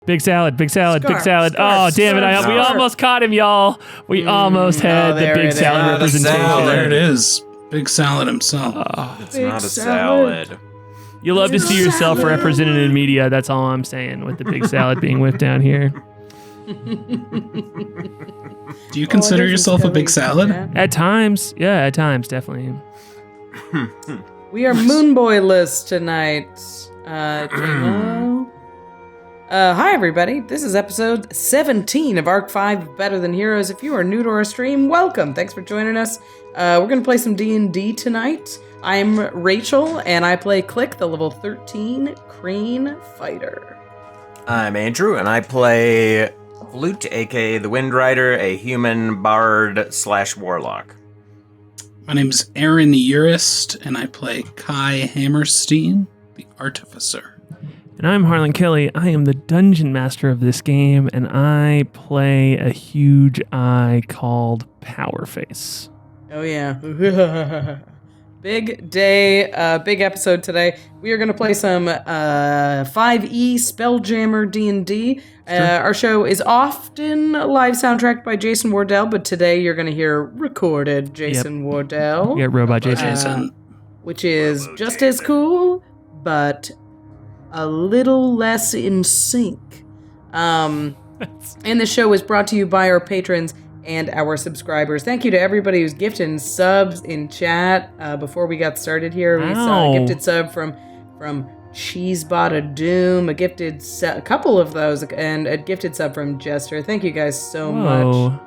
Big salad, big salad, big salad. Scarf, Oh, damn it. We almost caught him, y'all. We almost had the big salad representation. Oh, there it is. Big salad himself. It's not a salad. You love to see yourself represented in media. That's all I'm saying with the big salad being whipped down here. Do you consider yourself a big salad? At times. Yeah, at times, definitely. We are Moonboy list tonight. Hi, everybody. This is episode 17 of Arc 5 Better Than Heroes. If you are new to our stream, welcome. Thanks for joining us. We're going to play some D&D tonight. I'm Rachel, and I play Klik, the level 13 Crane Fighter. I'm Andrew, and I play Flute, aka the Windrider, a human bard / warlock. My name's Aaron Urist, and I play K.A.I Hammerstein, the Artificer. And I'm Harlan Kelly. I am the dungeon master of this game, and I play a huge eye called Powerface. Oh, yeah. Big day, big episode today. We are going to play some 5e Spelljammer DnD. Our show is often live soundtracked by Jason Wardell, but today you're going to hear recorded Jason Wardell. Yeah, Robot Jason. Which is just as cool, but a little less in sync. And the show is brought to you by our patrons and our subscribers. Thank you to everybody who's gifting subs in chat. Before we got started here, we saw a gifted sub from Cheesebot of Doom, a couple of those, and a gifted sub from Jester. Thank you guys so much.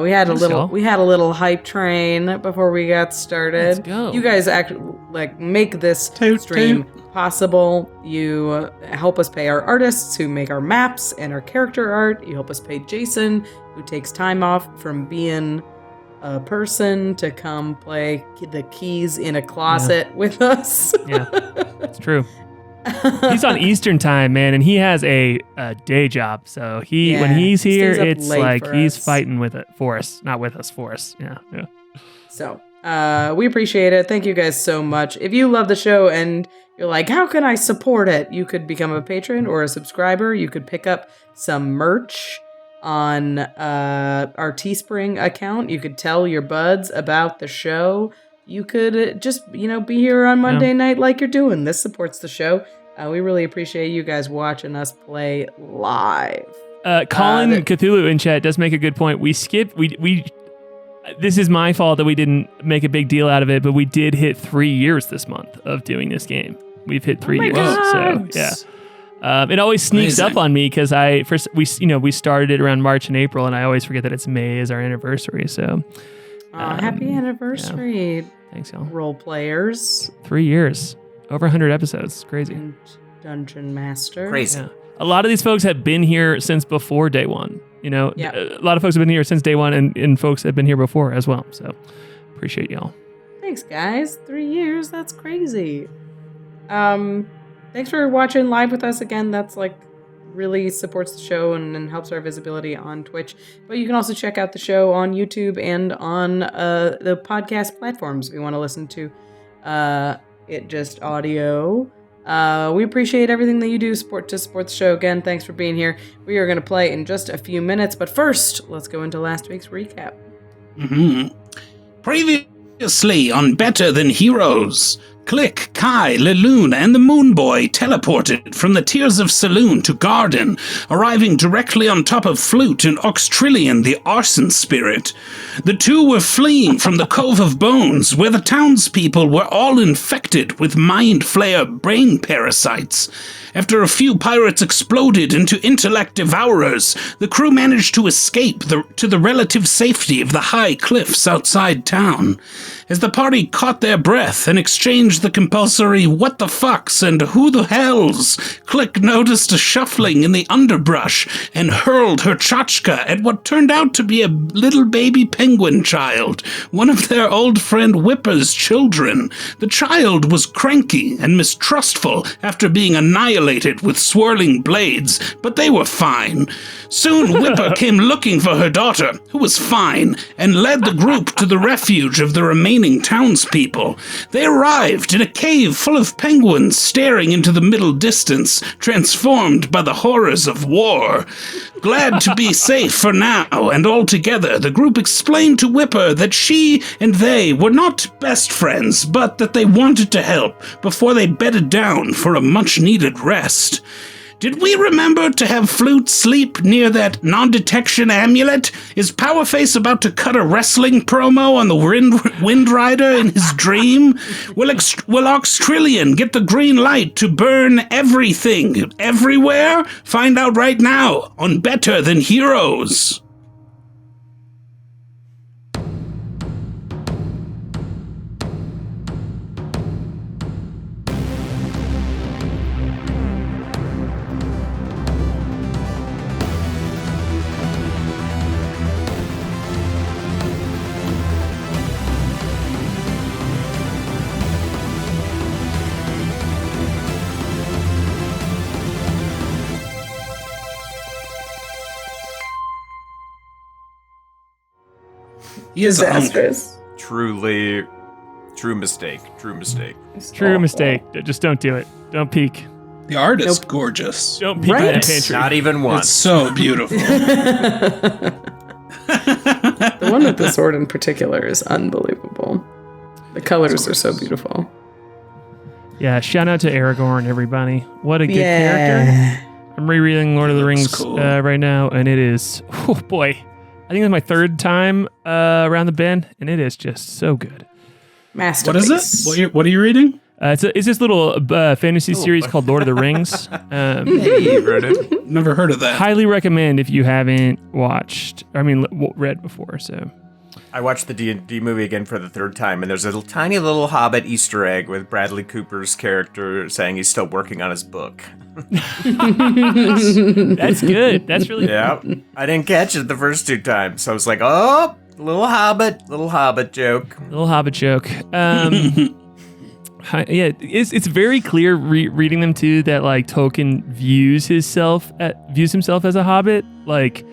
We had a little hype train before we got started. Let's go. You guys make this stream possible. You help us pay our artists who make our maps and our character art. You help us pay Jason, who takes time off from being a person to come play the keys in a closet with us. Yeah, it's true. He's on Eastern time, man, and he has a day job. So when he's here, it's like he's fighting with it for us, not with us, for us. Yeah. So we appreciate it. Thank you guys so much. If you love the show and you're like, how can I support it? You could become a patron or a subscriber. You could pick up some merch on our Teespring account. You could tell your buds about the show. You could just, be here on Monday night like you're doing. This supports the show. We really appreciate you guys watching us play live. Colin Cthulhu in chat does make a good point. We this is my fault that we didn't make a big deal out of it, but we did hit 3 years this month of doing this game. We've hit 3 years. God. So yeah. It always sneaks up on me because we started it around March and April, and I always forget that it's May is our anniversary. So happy anniversary. Yeah. Thanks, y'all. Role players. 3 years. Over 100 episodes. Crazy. And Dungeon Master. Crazy. Yeah. A lot of these folks have been here since before day one. A lot of folks have been here since day one, and folks have been here before as well. So appreciate y'all. Thanks, guys. 3 years. That's crazy. Thanks for watching live with us again. That's really supports the show and helps our visibility on Twitch. But you can also check out the show on YouTube and on the podcast platforms if you want to listen to it just audio. We appreciate everything that you do to support the show. Again, thanks for being here. We are going to play in just a few minutes, but first, let's go into last week's recap. Previously on Better Than Heroes, Klik, K.A.I, Leloon, and the Moonboy teleported from the Tears of Saloon to Garden, arriving directly on top of Flute and Oxtrillion, the arson spirit. The two were fleeing from the Cove of Bones, where the townspeople were all infected with Mind Flayer brain parasites. After a few pirates exploded into intellect devourers, the crew managed to escape to the relative safety of the high cliffs outside town. As the party caught their breath and exchanged the compulsory what the fucks and who the hells, Klik noticed a shuffling in the underbrush and hurled her tchotchka at what turned out to be a little baby penguin child, one of their old friend Whipper's children. The child was cranky and mistrustful after being annihilated with swirling blades, but they were fine. Soon Whipper came looking for her daughter, who was fine, and led the group to the refuge of the remaining townspeople. They arrived trapped in a cave full of penguins staring into the middle distance, transformed by the horrors of war. Glad to be safe for now, and all together, the group explained to Whipper that she and they were not best friends, but that they wanted to help before they bedded down for a much-needed rest. Did we remember to have Flute sleep near that non-detection amulet? Is Powerface about to cut a wrestling promo on the Windrider in his dream? Will Oxtrillion get the green light to burn everything, everywhere? Find out right now on Better Than Heroes. Disastrous. True mistake. True mistake. Just don't do it. Don't peek. The art is gorgeous. Don't peek in the pantry. Not even once. It's so beautiful. The one with the sword in particular is unbelievable. The colors are so beautiful. Yeah, shout out to Aragorn, everybody. What a good character. I'm rereading Lord of the Rings right now, and it is, oh boy, I think it's my third time around the bend, and it is just so good. Masterpiece. What is it? What are you reading? It's this little fantasy series called Lord of the Rings. Hey, you've read it? Never heard of that. Highly recommend if you haven't read before. So I watched the D&D movie again for the third time, and there's a tiny little Hobbit Easter egg with Bradley Cooper's character saying he's still working on his book. That's good. That's really Yeah, I didn't catch it the first two times, so I was like, oh, little Hobbit joke. Little Hobbit joke. Yeah, it's very clear reading them too that like Tolkien views himself as a Hobbit. Like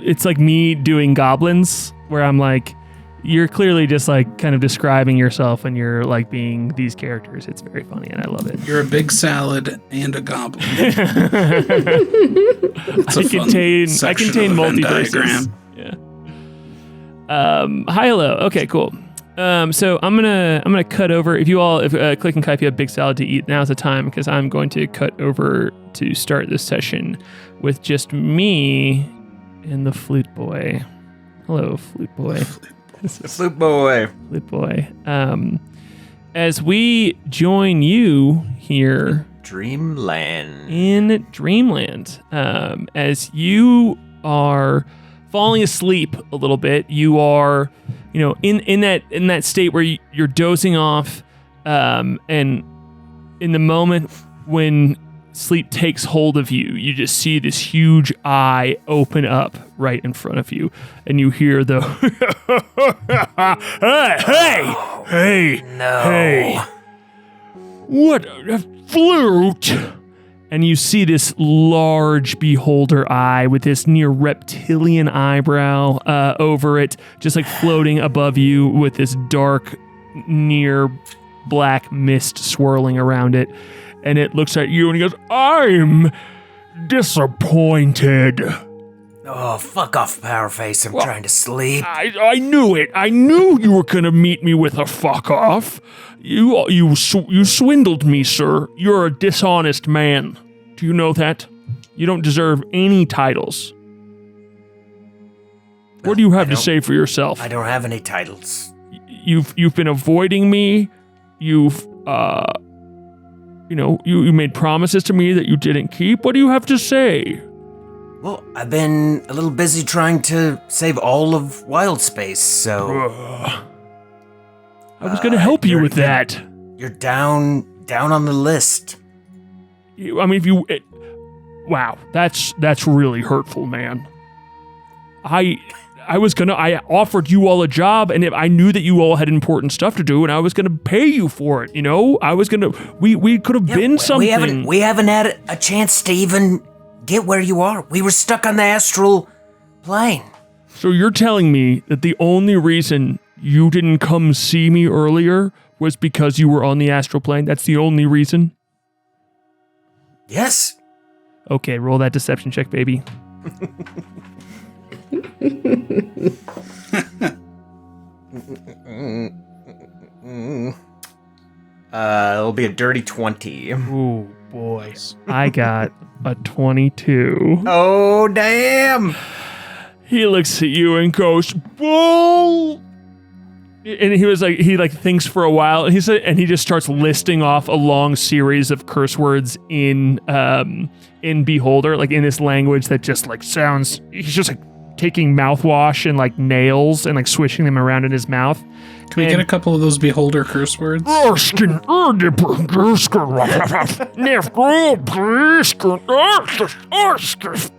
it's like me doing goblins, where I'm like, you're clearly just like kind of describing yourself and you're like being these characters. It's very funny and I love it. You're a big salad and a goblin. I contain multiverses. Yeah. Hi, hello. Okay, cool. So I'm gonna cut over. If Klik and K.A.I, if you have big salad to eat, now's the time, because I'm going to cut over to start this session with just me and the Flute Boy. Hello, Flute Boy. Flute Boy. Flute Boy. As we join you here in Dreamland, as you are falling asleep a little bit, you are, in that state where you're dozing off, and in the moment when sleep takes hold of you, you just see this huge eye open up right in front of you, and you hear the hey, what a Flute! And you see this large beholder eye with this near reptilian eyebrow over it, just like floating above you with this dark, near black mist swirling around it. And it looks at you and he goes, I'm disappointed. Oh, fuck off, Powerface. I'm trying to sleep. I knew it. I knew you were going to meet me with a fuck off. You swindled me, sir. You're a dishonest man. Do you know that? You don't deserve any titles. What do you have to say for yourself? I don't have any titles. You've been avoiding me. You've you made promises to me that you didn't keep. What do you have to say? Well, I've been a little busy trying to save all of Wild Space, so... I was going to help you with that. You're down on the list. Wow, that's really hurtful, man. I offered you all a job, and I knew that you all had important stuff to do, and I was gonna pay you for it. I was gonna. We could have been something. We haven't had a chance to even get where you are. We were stuck on the astral plane. So you're telling me that the only reason you didn't come see me earlier was because you were on the astral plane? That's the only reason? Yes. Okay, roll that deception check, baby. It'll be a dirty 20. Ooh, boy. I got a 22. Oh, damn! He looks at you and goes, "Bull!" And he thinks for a while, and he just starts listing off a long series of curse words in Beholder, like in this language that just like sounds. He's just like taking mouthwash and like nails and like swishing them around in his mouth. Can we get a couple of those Beholder curse words?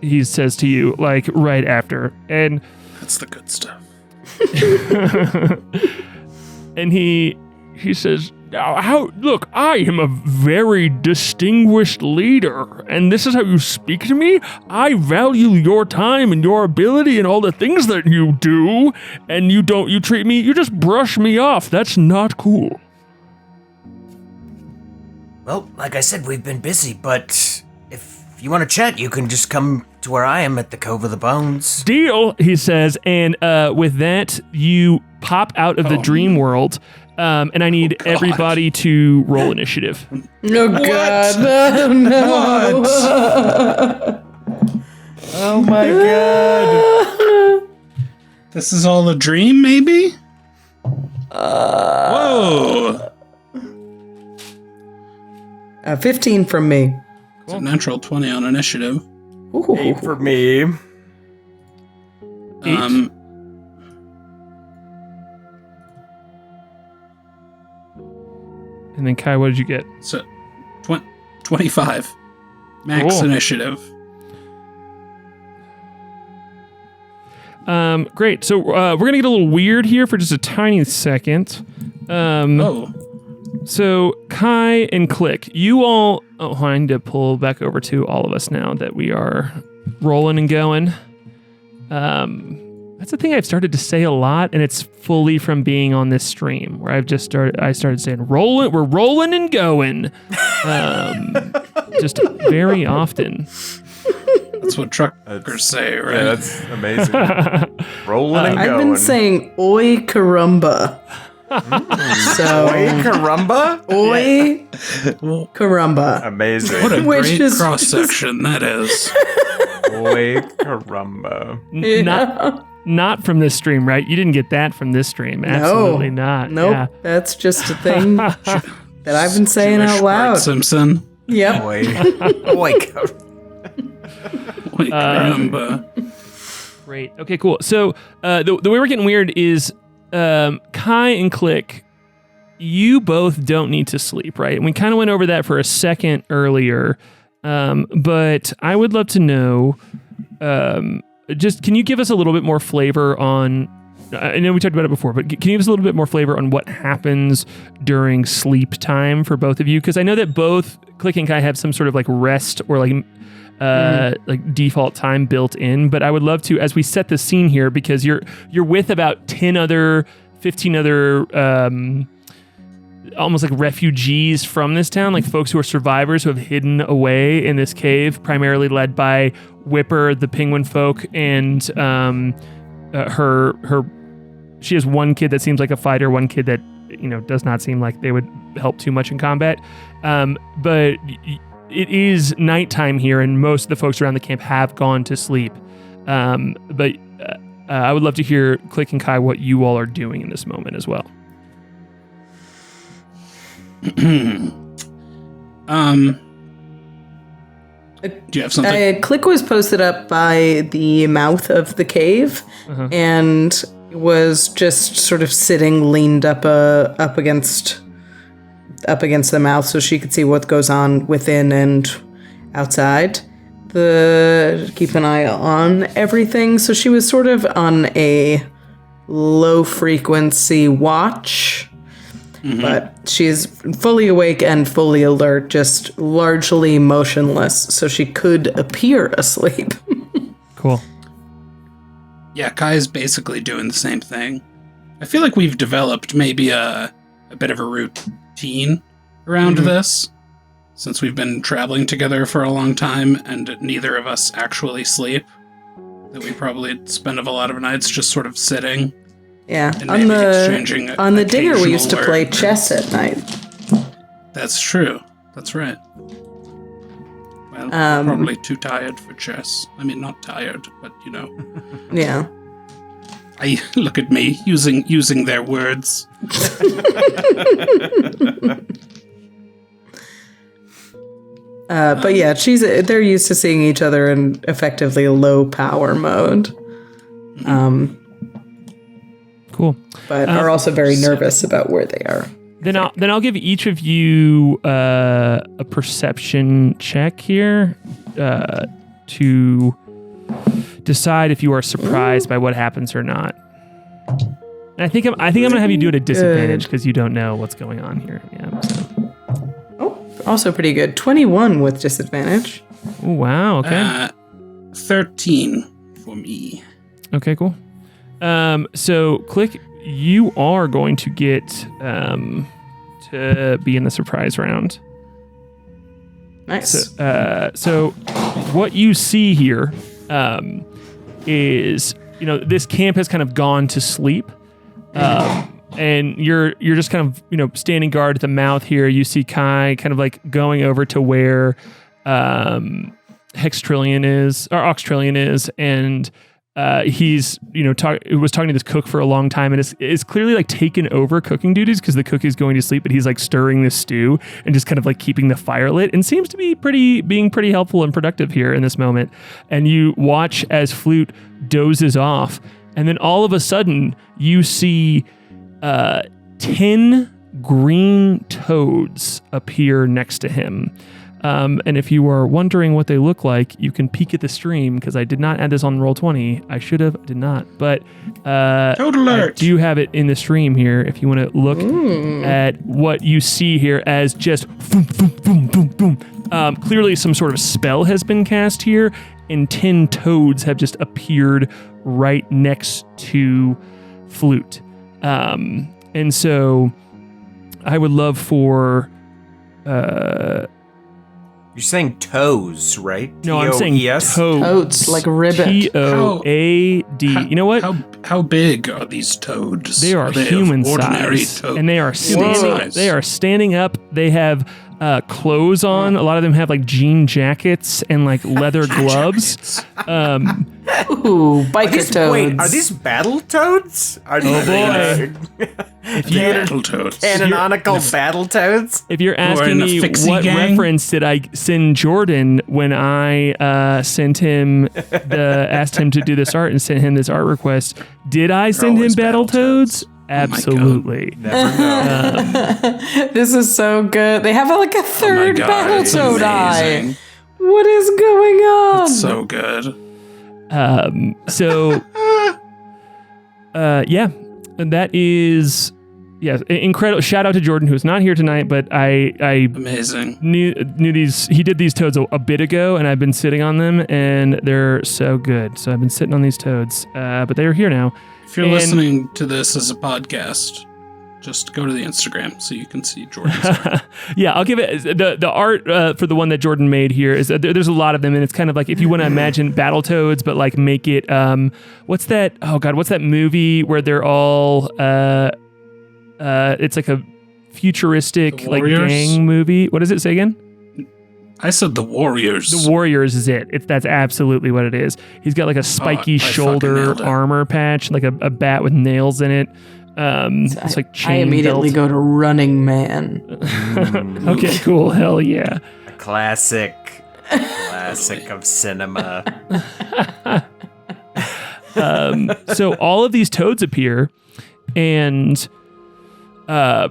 He says to you, like, right after. And That's the good stuff. and he says, look, I am a very distinguished leader, and this is how you speak to me? I value your time and your ability and all the things that you do, and you just brush me off. That's not cool. Well, like I said, we've been busy, but if you want to chat, you can just come to where I am at the Cove of the Bones. Deal, he says, and with that, you pop out of the dream world. And I need everybody to roll initiative. Oh, God. No. What? Oh my god. This is all a dream, maybe? Whoa! 15 from me. It's a natural 20 on initiative. Ooh. 8 for me. And then Kai, what did you get? So, 25. Max Cool. initiative. Great. So we're gonna get a little weird here for just a tiny second. So Kai and Klik, you all. Oh, I need to pull back over to all of us now that we are rolling and going. That's the thing I've started to say a lot, and it's fully from being on this stream where I started saying rolling, we're rolling and going, just very often. That's what truckers say, right? Yeah, that's amazing. Rolling and going. I've been saying oi carumba. So Oi, carumba? oi carumba. Amazing. What a Which great is cross-section that is. Oi, carumba. Not from this stream, right? You didn't get that from this stream. Absolutely not. Nope. Yeah. That's just a thing that I've been saying Jewish out loud. Bart Simpson. Yep. Oi, Wait, caramba. Great. Okay, cool. So the way we're getting weird is Kai and Klik, you both don't need to sleep, right? And we kind of went over that for a second earlier, but I would love to know, just can you give us a little bit more flavor on, I know we talked about it before, but can you give us a little bit more flavor on what happens during sleep time for both of you? Because I know that both Klik and Kai have some sort of like rest or like default time built in, but I would love to, as we set the scene here, because you're with about 15 other almost like refugees from this town, like folks who are survivors who have hidden away in this cave, primarily led by Whipper, the penguin folk, and she has one kid that seems like a fighter, one kid that does not seem like they would help too much in combat, but it is nighttime here, and most of the folks around the camp have gone to sleep. But I would love to hear, Klik and Kai, what you all are doing in this moment as well. Do you have something? Klik was posted up by the mouth of the cave and was just sort of sitting leaned up against the mouth so she could see what goes on within and outside. Keep an eye on everything. So she was sort of on a low frequency watch, but she's fully awake and fully alert, just largely motionless, so she could appear asleep. Cool. Yeah, Kai is basically doing the same thing. I feel like we've developed maybe a a bit of a routine around this, since we've been traveling together for a long time and neither of us actually sleep. That we probably spend a lot of nights just sort of sitting. Yeah, and on maybe exchanging the Dinger we used to occasional play word. chess at night. That's true. That's right. Well, we're probably too tired for chess. I mean, not tired, but you know. Yeah. Look at me using their words. But yeah, they're used to seeing each other in effectively low power mode. Cool. But are also very nervous about where they are. Then I'll give each of you a perception check here to decide if you are surprised by what happens or not. And I think I'm gonna have you do it at disadvantage because you don't know what's going on here. Yeah. So. Oh, also pretty good. 21 with disadvantage. Oh, wow. Okay. 13 for me. Okay. Cool. So Klik, you are going to get to be in the surprise round. Nice. So what you see here is, this camp has kind of gone to sleep, and you're just kind of standing guard at the mouth here. You see K.A.I kind of like going over to where Oxtrillion is, and he's was talking to this cook for a long time, and is clearly like taken over cooking duties because the cook is going to sleep, but he's like stirring this stew and just kind of like keeping the fire lit, and seems to be being pretty helpful and productive here in this moment. And you watch as Flute dozes off, and then all of a sudden you see 10 green toads appear next to him. And if you are wondering what they look like, you can peek at the stream because I did not add this on Roll20. I should have, did not. But Toad alert. I do have it in the stream here if you want to look at what you see here as just boom, boom, boom, boom, boom. Clearly some sort of spell has been cast here, and 10 toads have just appeared right next to Flute. And so I would love for... You're saying toes, right? No, I'm saying T-O-E-S? Toads, like a ribbon. Toad. You know what? How big are these toads? They are they human ordinary size, toads? and they are standing. They are standing up. They have clothes on. A lot of them have like jean jackets and like leather gloves. Ooh, biker toads. Wait, are these battle toads? boy. Battle toads. Canonical battle toads? If you're in asking the me Fixie what gang? reference did I send Jordan when I sent him asked him to do this art and sent him this art request, did I send him always battle battle toads? toads. Absolutely. Never know. This is so good. They have like a third God, battle it's toad eye. amazing. What is going on? It's so good. Yeah, and that is, incredible. Shout out to Jordan, who's not here tonight, but I Amazing. knew these. He did these toads a bit ago, and I've been sitting on them, and they're so good. So I've been sitting on these toads, but they are here now. If you're listening to this as a podcast, just go to the Instagram so you can see Jordan's art. Yeah, I'll give it the art for the one that Jordan made here is there's a lot of them, and it's kind of like if you want to imagine Battletoads, but like make it what's that? Oh God, what's that movie where they're all it's like a futuristic like gang movie. What does it say again? I said the Warriors. The Warriors is it. That's absolutely what it is. He's got like a spiky I shoulder fucking nailed it. armor patch, like a bat with nails in it. It's like chain I immediately belt. go to Running Man. Okay, cool. Hell yeah. A classic of cinema. So all of these toads appear, and a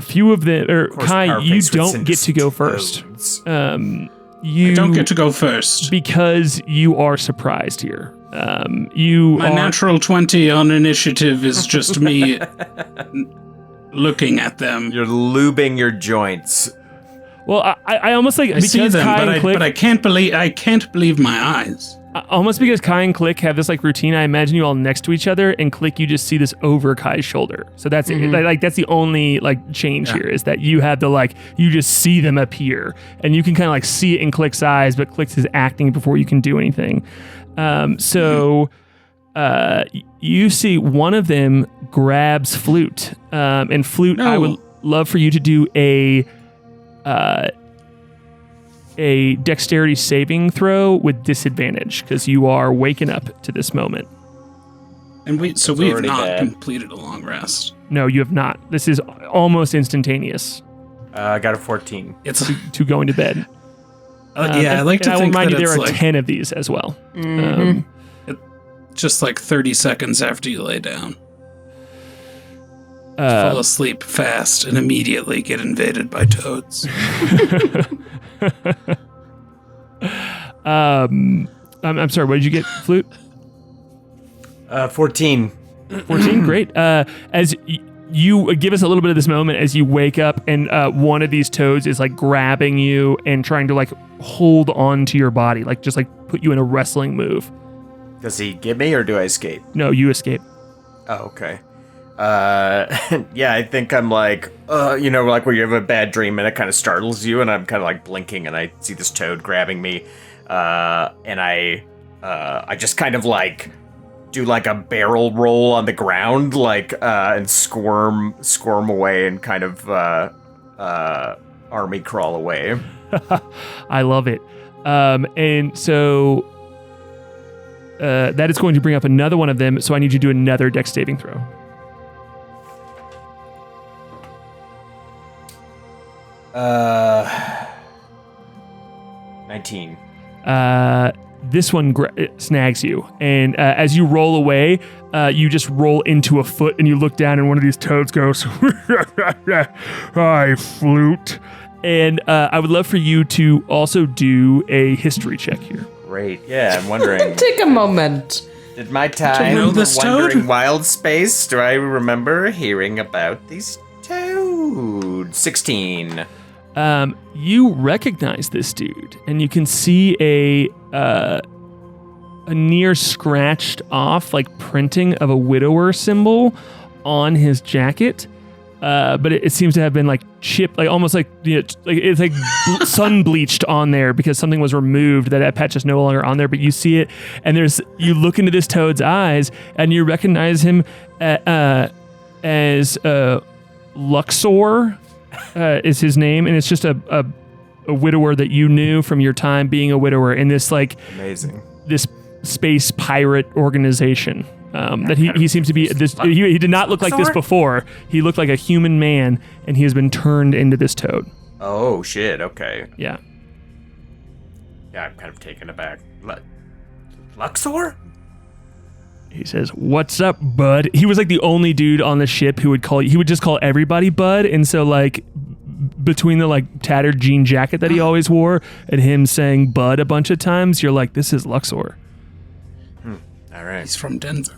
few of them, or K.A.I, you don't get to go first. I You don't get to go first. because you are surprised here. My natural 20 on initiative is just me looking at them. You're lubing your joints. Well, I almost like I see because them, K.A.I. and Klik, but I can't believe my eyes. almost because K.A.I. and Klik have this like routine. I imagine you all next to each other, and Klik, you just see this over Kai's shoulder. So that's it. Like that's the only like change here is that you have the like you just see them appear, and you can kind of like see it in Klik's eyes, but Klik's is acting before you can do anything. You see one of them grabs Flute, and Flute. No. I would love for you to do a dexterity saving throw with disadvantage because you are waking up to this moment. And we've already not bad. completed a long rest. No, you have not. This is almost instantaneous I got a 14. It's to going to bed. I like to and I will think remind that you there it's are like 10 of these as well. just like 30 seconds after you lay down. Fall asleep fast and immediately get invaded by toads. I'm sorry, what did you get, Flute? 14. 14, great. As you give us a little bit of this moment as you wake up and one of these toads is like grabbing you and trying to like hold on to your body, like just like put you in a wrestling move. Does he get me or do I escape? No, you escape. Oh, okay. Yeah, I think I'm like, like where you have a bad dream and it kind of startles you, and I'm kind of like blinking, and I see this toad grabbing me, and I just kind of like do like a barrel roll on the ground, like, and squirm away and kind of army crawl away. I love it. And so that is going to bring up another one of them. So I need you to do another dex saving throw. 19. This one snags you, and as you roll away, you just roll into a foot, and you look down, and one of these toads goes, "Hi, Flute." And I would love for you to also do a history check here. Great. Yeah, I'm wondering. Take a moment. Did my time know this wandering toad? wild space? Do I remember hearing about these toads? 16. You recognize this dude, and you can see a near scratched off like printing of a widower symbol on his jacket. But it seems to have been like chipped, like almost like, it's like sun bleached on there because something was removed that patch is no longer on there. But you see it, and you look into this toad's eyes, and you recognize him as Luxor is his name, and it's just a widower that you knew from your time being a widower in this like Amazing. this space pirate organization. That he seems to be this. He did not look like this before. He looked like a human man, and he has been turned into this toad. Oh, shit. Okay. Yeah. Yeah, I'm kind of taken aback. Luxor? He says, "What's up, bud?" He was like the only dude on the ship who would just call everybody bud, and so like between the like tattered jean jacket that he always wore and him saying bud a bunch of times, you're like, this is Luxor. All right. He's from Denver.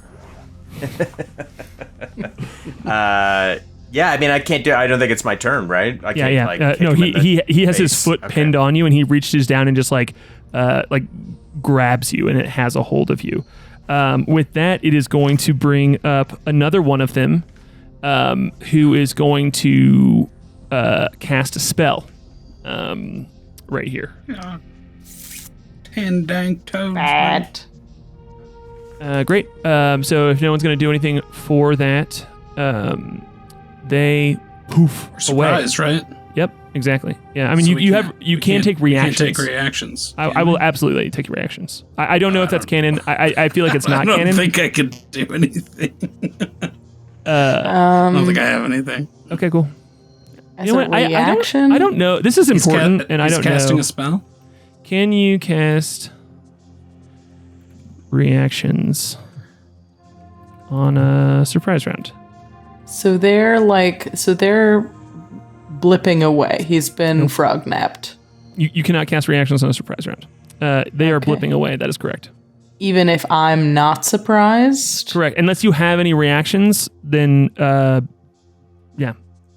Yeah, I mean, I don't think it's my turn, right? I can't, Yeah. like, kick No, him in the he has his face. foot Okay. pinned on you, and he reaches down and just like grabs you, and it has a hold of you. With that, it is going to bring up another one of them, who is going to cast a spell, right here. Yeah. 10 dank toads. Bad. Great. So if no one's going to do anything for that, they poof away. Surprised, right? Yep, exactly. Yeah, I mean, So you can take reactions. Can't take reactions. I will absolutely let you take your reactions. I don't know if that's canon. I feel like it's not I don't canon. think I could do anything. I I don't think I have anything. Okay, cool. As You know a what? reaction? I don't know. This is important, and I don't know. He's casting a spell? Can you cast reactions on a surprise round? So they're blipping away. He's been frog napped. You cannot cast reactions on a surprise round. They are Okay. blipping away. That is correct. Even if I'm not surprised. Correct. Unless you have any reactions, then yeah.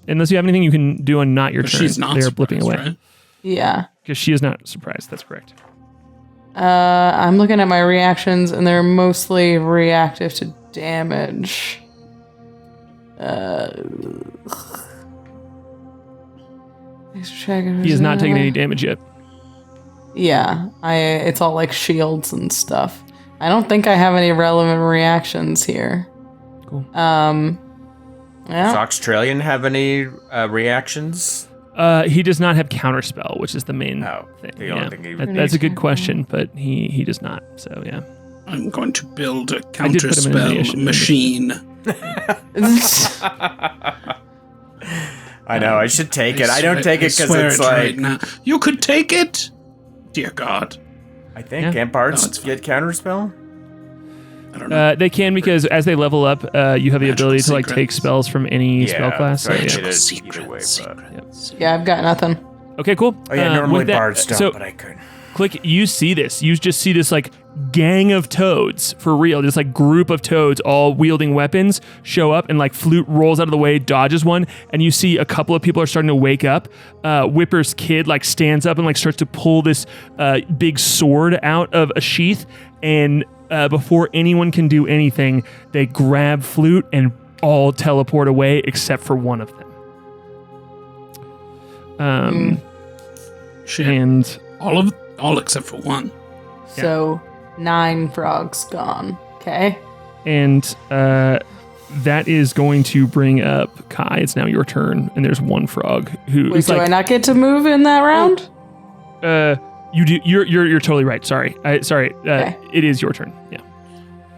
Unless you have anything you can do on not your But turn, she's not they are blipping surprised, away. right? Yeah. Because she is not surprised. That's correct. I'm looking at my reactions, and they're mostly reactive to damage. He has not taken any damage yet. Yeah, it's all like shields and stuff. I don't think I have any relevant reactions here. Cool. Yeah. Does Australian have any reactions? He does not have counterspell, which is the main thing. The only thing he That's a good question, but he does not. So yeah. I'm going to build a counterspell machine. I know, I should take it. I don't take it because it's like... Right now. You could take it? Dear God. I think. Can't bards get counterspell? I don't know. They can, because as they level up, you have the ability to like take spells from any spell class. So Yeah, I've got nothing. Okay, cool. Oh yeah, normally bards don't, but I couldn't. Klik, you see this. You just see this like gang of toads, for real. This like group of toads all wielding weapons show up, and like Flute rolls out of the way, dodges one, and you see a couple of people are starting to wake up. Whipper's kid like stands up and like starts to pull this big sword out of a sheath, and before anyone can do anything, they grab Flute and all teleport away except for one of them. Shit. And all except for one. So 9 frogs gone. Okay. And that is going to bring up K.A.I. It's now your turn, and there's one frog who is do I not get to move in that round? You do. You're totally right. Sorry. Okay. It is your turn. Yeah.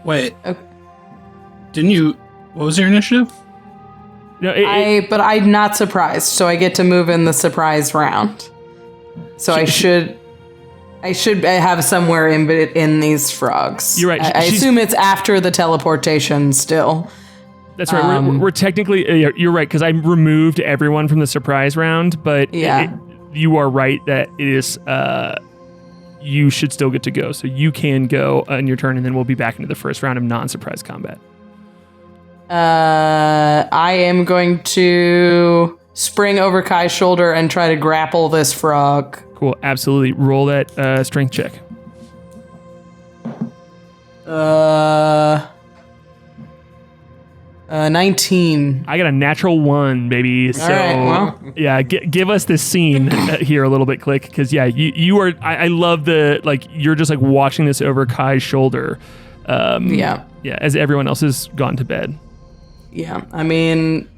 Wait. Okay. Didn't you? What was your initiative? No. But I'm not surprised, so I get to move in the surprise round. So I should have somewhere in these frogs. You're right. I assume it's after the teleportation still. That's right. We're technically. You're right, because I removed everyone from the surprise round, but you are right that it is. You should still get to go, so you can go on your turn, and then we'll be back into the first round of non-surprise combat. I am going to spring over Kai's shoulder and try to grapple this frog. Cool. Absolutely. Roll that strength check. 19. I got a natural 1, baby. So, all right, well. Yeah, give us this scene here a little bit, Klik, because you are. I love the like you're just like watching this over Kai's shoulder. Yeah, as everyone else has gone to bed. Yeah, I mean,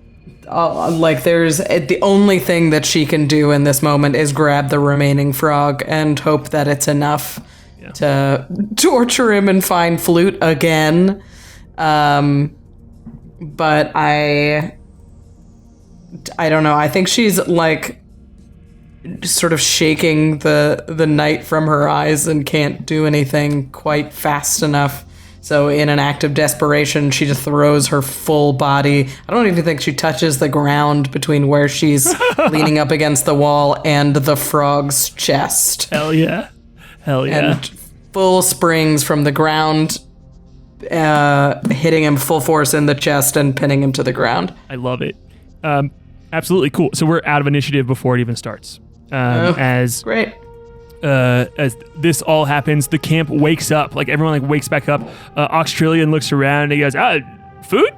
there's the only thing that she can do in this moment is grab the remaining frog and hope that it's enough to torture him and find Flute again. But I don't know. I think she's like sort of shaking the night from her eyes and can't do anything quite fast enough. So in an act of desperation, she just throws her full body. I don't even think she touches the ground between where she's leaning up against the wall and the frog's chest. Hell yeah. And full springs from the ground, hitting him full force in the chest and pinning him to the ground. I love it. Absolutely cool. So we're out of initiative before it even starts. Great. As this all happens, the camp wakes up. Like everyone like wakes back up. Australian looks around and he goes, food?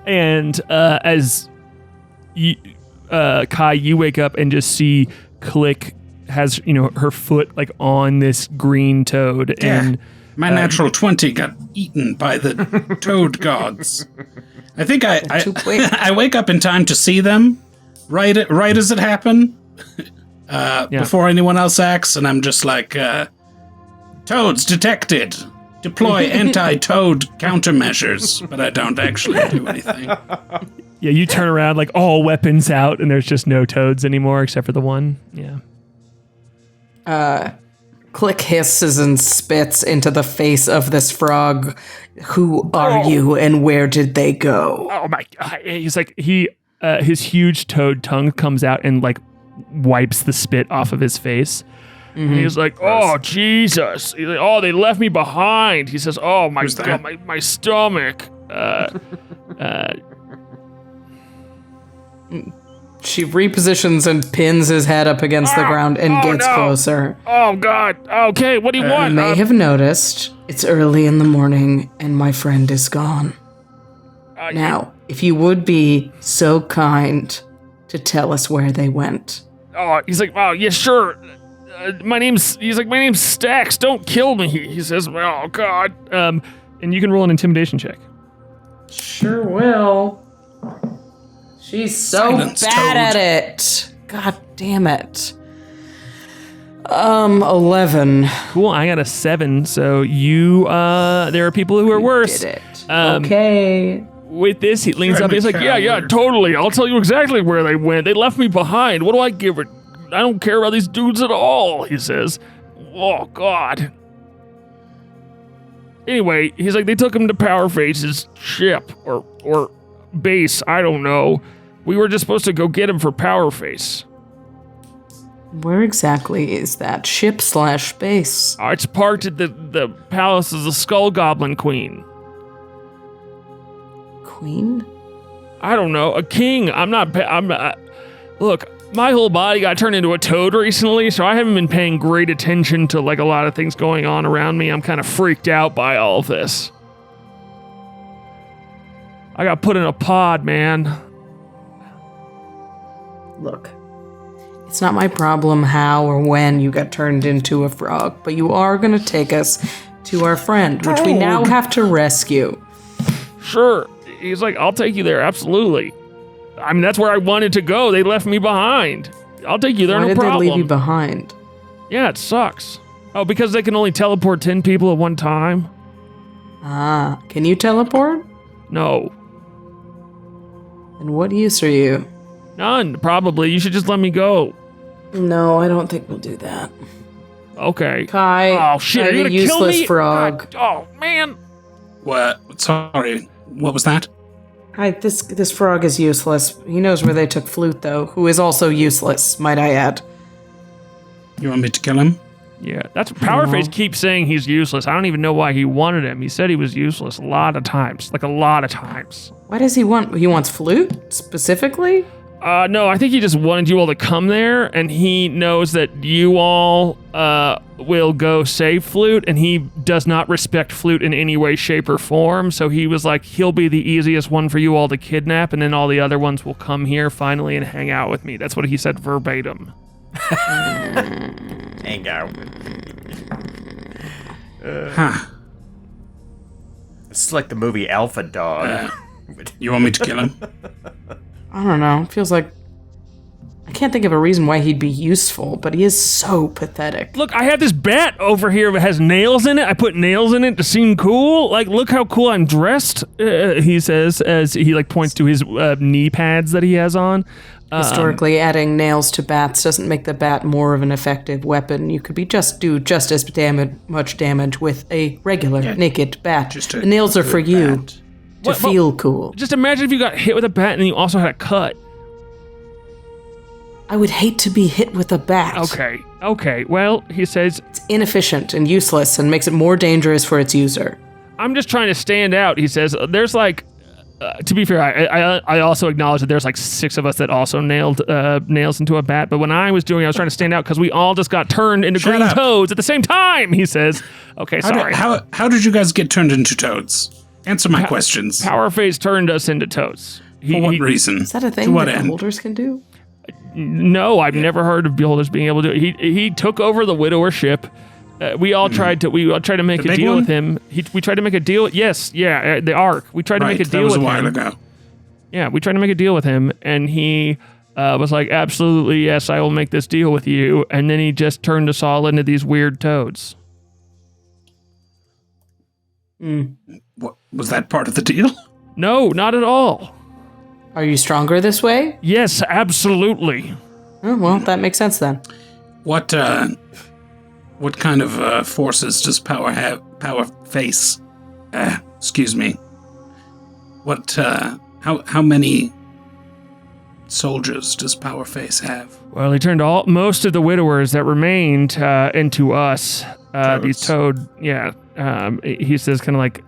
And as you, K.A.I, you wake up and just see Klik has, her foot like on this green toad. Yeah. And my natural 20 got eaten by the toad gods. I think I wake up in time to see them right as it happened. Before anyone else acts, and I'm just like, toads detected. Deploy anti-toad countermeasures, but I don't actually do anything. Yeah, you turn around, like all weapons out, and there's just no toads anymore except for the one. Yeah. Klik hisses and spits into the face of this frog. Who are you, and where did they go? Oh my God! He's like his huge toad tongue comes out and like wipes the spit off of his face. And he's like, oh, Jesus. He's like, oh, they left me behind. He says, oh, my God, my stomach. She repositions and pins his head up against the ground and gets closer. Oh, God. Okay, what do you want? You may have noticed it's early in the morning and my friend is gone. Now, if you would be so kind to tell us where they went. Oh, he's like, oh, yeah, sure. My name's Stax. Don't kill me. He says, oh, God. And you can roll an intimidation check. Sure will. She's so Silence, bad at it. God damn it. 11. Cool, I got a 7, so you, there are people who are worse. Did it. Okay. With this, he leans up, he's like, yeah, totally, I'll tell you exactly where they went. They left me behind. What do I give it? I don't care about these dudes at all, he says. Oh, God. Anyway, he's like, they took him to Powerface's ship, or base, I don't know. We were just supposed to go get him for Powerface. Where exactly is that ship/base? It's parked at the palace of the Skull Goblin Queen. Queen? I don't know, a king. I'm not. Look, my whole body got turned into a toad recently, so I haven't been paying great attention to like a lot of things going on around me. I'm kind of freaked out by all of this. I got put in a pod, man. Look, it's not my problem how or when you got turned into a frog, but you are going to take us to our friend, which we now have to rescue. Sure. He's like, I'll take you there, absolutely. I mean, that's where I wanted to go. They left me behind. I'll take you there, no problem. Why did they leave you behind? Yeah, it sucks. Oh, because they can only teleport 10 people at one time? Ah, can you teleport? No. And what use are you? None, probably. You should just let me go. No, I don't think we'll do that. Okay. K.A.I. Oh, shit, are you you gonna kill useless me? frog? God, oh, man. What? Sorry, what was that? Hi, this frog is useless. He knows where they took Flute, though, who is also useless, might I add. You want me to kill him? Yeah, that's Powerface keeps saying he's useless. I don't even know why he wanted him. He said he was useless a lot of times. Like, a lot of times. Why does he want... He wants Flute, specifically? No, I think he just wanted you all to come there, and he knows that you all will go save Flute, and he does not respect Flute in any way, shape, or form, so he was like, he'll be the easiest one for you all to kidnap, and then all the other ones will come here finally and hang out with me. That's what he said verbatim. Hang out. It's like the movie Alpha Dog. You want me to kill him? I don't know. It feels like... I can't think of a reason why he'd be useful, but he is so pathetic. Look, I have this bat over here that has nails in it. I put nails in it to seem cool. Like, look how cool I'm dressed, he says, as he, like, points to his knee pads that he has on. Historically, adding nails to bats doesn't make the bat more of an effective weapon. You could do just as much damage with a regular naked bat. The nails are for you to feel cool. Just imagine if you got hit with a bat and you also had a cut. I would hate to be hit with a bat. Okay. Well, he says... It's inefficient and useless and makes it more dangerous for its user. I'm just trying to stand out, he says. There's like... to be fair, I also acknowledge that there's like 6 of us that also nailed nails into a bat, but when I was doing it, I was trying to stand out because we all just got turned into green toads at the same time, he says. Okay, sorry. How did you guys get turned into toads? Answer my questions. Powerface turned us into toads. For what reason? Is that a thing that beholders can do? No, I've never heard of beholders being able to do it. He took over the widower ship. We all tried to make a deal with him. We tried to make a deal. The Ark. We tried to make a deal with him. That was a while ago. Yeah, we tried to make a deal with him, and he was like, absolutely, yes, I will make this deal with you. And then he just turned us all into these weird toads. What, was that part of the deal? No, not at all. Are you stronger this way? Yes, absolutely. Oh, well, that makes sense then. What kind of forces does Powerface? Excuse me. What? How many soldiers does Powerface have? Well, he turned most of the widowers that remained into us. These toad. Yeah. He says kind of like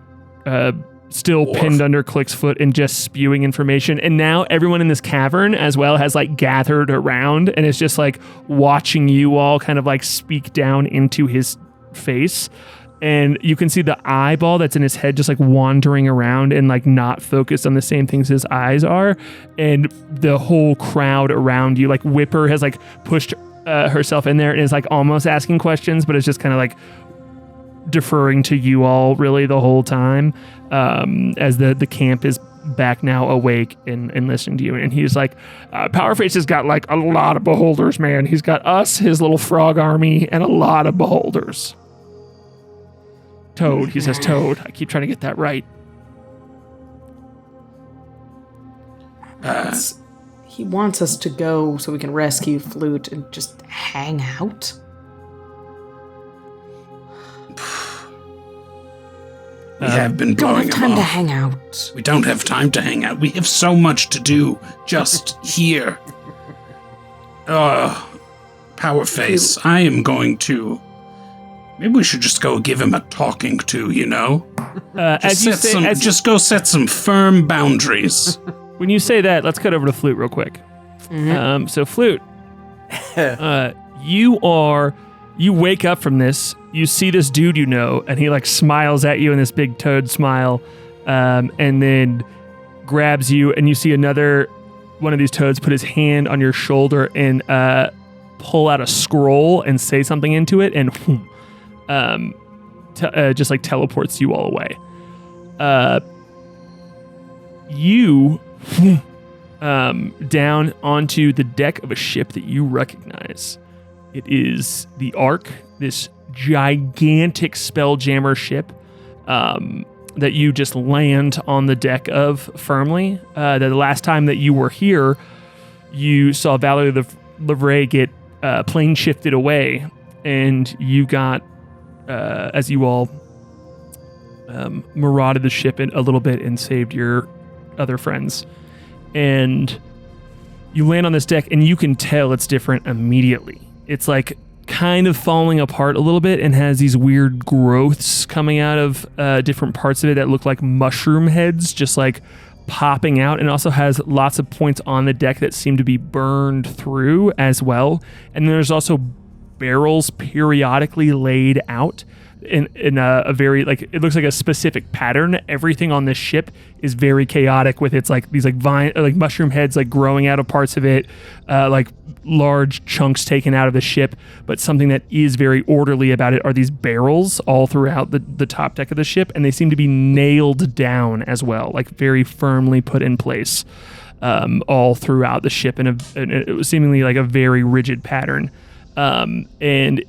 still pinned under Klik's foot and just spewing information. And now everyone in this cavern as well has like gathered around and is just like watching you all kind of like speak down into his face. And you can see the eyeball that's in his head just like wandering around and like not focused on the same things his eyes are. And the whole crowd around you, like Whipper has like pushed herself in there and is like almost asking questions, but it's just kind of like deferring to you all really the whole time, as the camp is back now awake and listening to you. And he's like, Powerface has got like a lot of beholders, man. He's got us, his little frog army, and a lot of beholders. Toad, he says Toad. I keep trying to get that right. He wants us to go so we can rescue Flute and just hang out. We have been blowing Don't have time to hang out. We don't have time to hang out. We have so much to do just here. Powerface, I am going to... Maybe we should just go give him a talking to, you know? Just go set some firm boundaries. When you say that, let's cut over to Flute real quick. Mm-hmm. So Flute, you wake up from this, you see this dude you know, and he like smiles at you in this big toad smile, and then grabs you, and you see another one of these toads put his hand on your shoulder and pull out a scroll and say something into it, and just like teleports you all away. You down onto the deck of a ship that you recognize. It is the Ark, this gigantic Spelljammer ship that you just land on the deck of firmly. The last time that you were here, you saw Valerie Livray get plane shifted away, and you got, as you all marauded the ship a little bit and saved your other friends. And you land on this deck, and you can tell it's different immediately. It's like kind of falling apart a little bit and has these weird growths coming out of different parts of it that look like mushroom heads just like popping out, and also has lots of points on the deck that seem to be burned through as well. And there's also barrels periodically laid out in a very, like, it looks like a specific pattern. Everything on this ship is very chaotic with its like these like vine, like mushroom heads like growing out of parts of it, like large chunks taken out of the ship. But something that is very orderly about it are these barrels all throughout the top deck of the ship, and they seem to be nailed down as well, like very firmly put in place all throughout the ship in it was seemingly like a very rigid pattern. And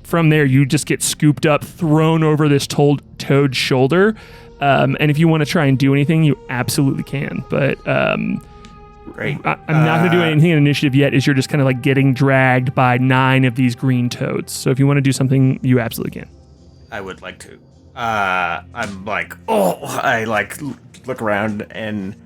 from there, you just get scooped up, thrown over this toad's shoulder. And if you want to try and do anything, you absolutely can. But Great. I'm not going to do anything in initiative yet, as you're just kind of like getting dragged by 9 of these green toads. So if you want to do something, you absolutely can. I would like to. I'm like, I like look around, and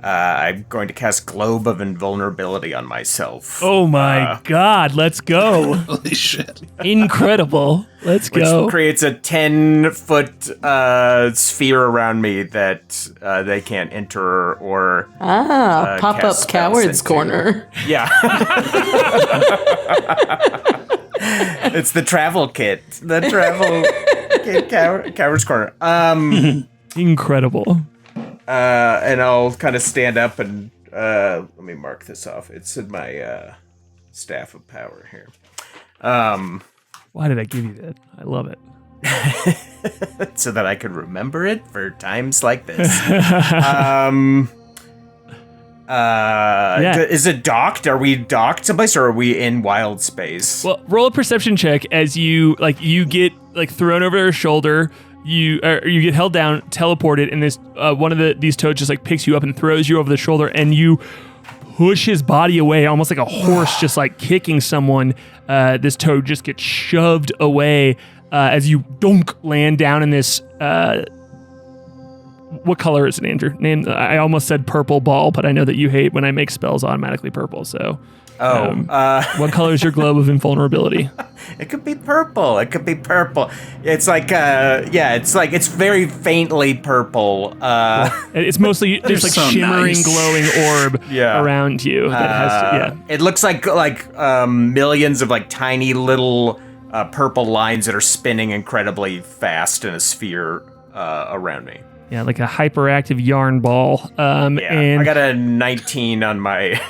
I'm going to cast Globe of Invulnerability on myself. Oh my God, let's go. Holy shit. Incredible. Let's go. Which creates a 10-foot sphere around me that they can't enter or pop up Coward's Corner. Yeah. It's the travel kit. The travel kit, Coward's Corner. Incredible. And I'll kind of stand up and let me mark this off. It's in my staff of power here. Why did I give you that? I love it. So that I could remember it for times like this. Is it docked? Are we docked someplace, or are we in wild space? Well, roll a perception check as you get thrown over her shoulder. You get held down, teleported, and this one of these toads just like picks you up and throws you over the shoulder, and you push his body away, almost like a horse just like kicking someone. This toad just gets shoved away as you land down in this. What color is it, Andrew? I almost said purple ball, but I know that you hate when I make spells automatically purple. So What color is your globe of invulnerability? It could be purple. It's like, it's very faintly purple. It's mostly just like so shimmering, nice. glowing orb around you. That has It looks like millions of like tiny little purple lines that are spinning incredibly fast in a sphere around me. Yeah, like a hyperactive yarn ball. And I got a 19 on my.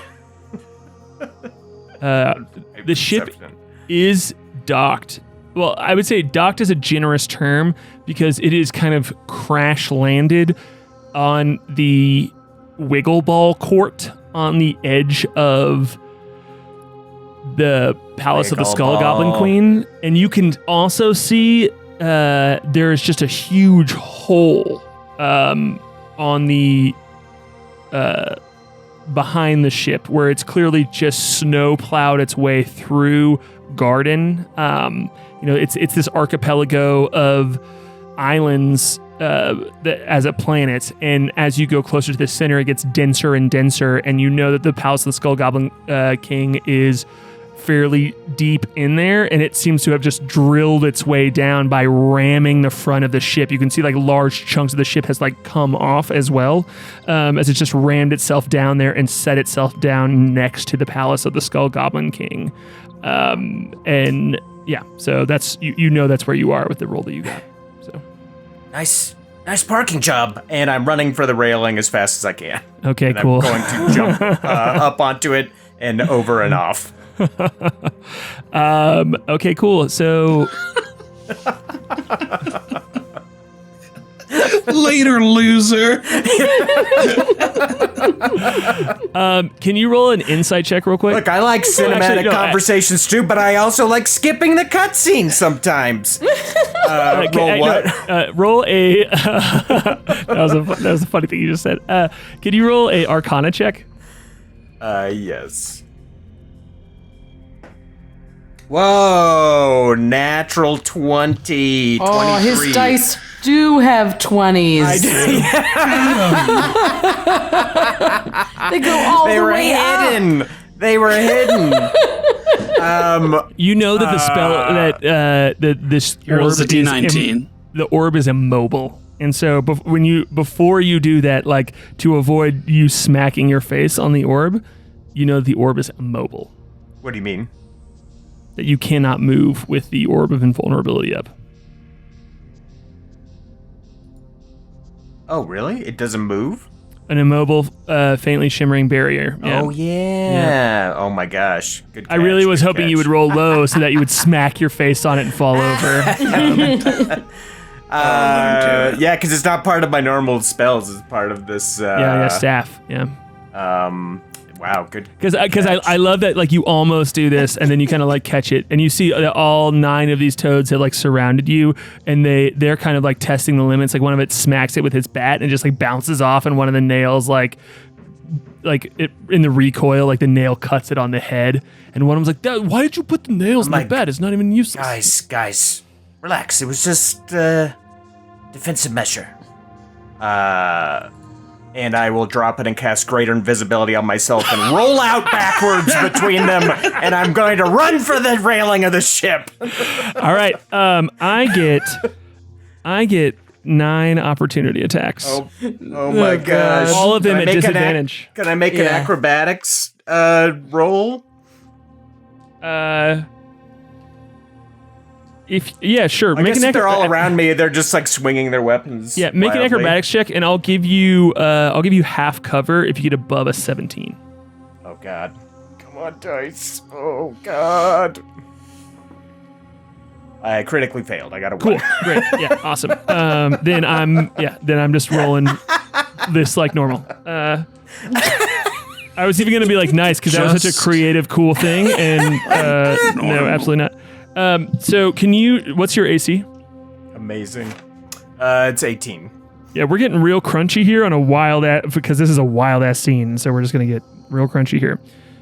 The ship is docked. Well, I would say docked is a generous term because it is kind of crash landed on the wiggle ball court on the edge of the Palace of the Skull Goblin Queen. And you can also see there's just a huge hole on the behind the ship where it's clearly just snow plowed its way through garden. It's this archipelago of islands as a planet, and as you go closer to the center, it gets denser and denser, and you know that the Palace of the Skull Goblin King is fairly deep in there, and it seems to have just drilled its way down by ramming the front of the ship. You can see like large chunks of the ship has like come off as well, as it's just rammed itself down there and set itself down next to the Palace of the Skull Goblin King. So that's that's where you are with the roll that you got. So Nice parking job. And I'm running for the railing as fast as I can. okay, And cool. I'm going to jump up onto it and over and off. Okay, cool. So Later, loser. can you roll an insight check real quick? Look, I like cinematic Actually, no, conversations too, but I also like skipping the cutscene sometimes. Roll what? Roll a. that was a funny thing you just said. Can you roll a Arcana check? Yes. Whoa, natural 20, 23. Oh, his dice do have 20s. I do. They go all They the were way hidden. up. They were hidden. You know that the spell that this Here orb rolls a is D19. the orb is immobile, and so before you do that, like to avoid you smacking your face on the orb, you know the orb is immobile. What do you mean? That you cannot move with the orb of invulnerability up. Oh, really? It doesn't move? An immobile, faintly shimmering barrier. Yeah. Oh, yeah. Oh, my gosh. Good catch. I really was good hoping catch. you would roll low so that you would smack your face on it and fall over. Yeah, because it's not part of my normal spells. It's part of this. Staff. Yeah. Wow, good. Because I love that like you almost do this and then you kind of like catch it and you see that all 9 of these toads have like surrounded you and they're kind of like testing the limits. Like one of it smacks it with its bat and just like bounces off and one of the nails like it in the recoil like the nail cuts it on the head and one of them's like, why did you put the nails in the bat? It's not even useless. Guys, relax. It was just defensive measure. And I will drop it and cast Greater Invisibility on myself and roll out backwards between them, and I'm going to run for the railing of the ship. All right, I get 9 opportunity attacks. Oh my gosh. All of them Can I at make disadvantage. Can I make an acrobatics roll? Sure. I guess if they're all around me, they're just like swinging their weapons. Yeah, make an wildly. acrobatics check, and I'll give you half cover if you get above a 17. Oh god. Come on, dice. Oh god. I critically failed. I got a Cool, 1. great, yeah, awesome. Then I'm just rolling this like normal. I was even gonna be like nice because that was such a creative, cool thing, and no, absolutely not. So what's your AC? Amazing. It's 18. Yeah, we're getting real crunchy here on a wild ass, because this is a wild ass scene, so we're just gonna get real crunchy here.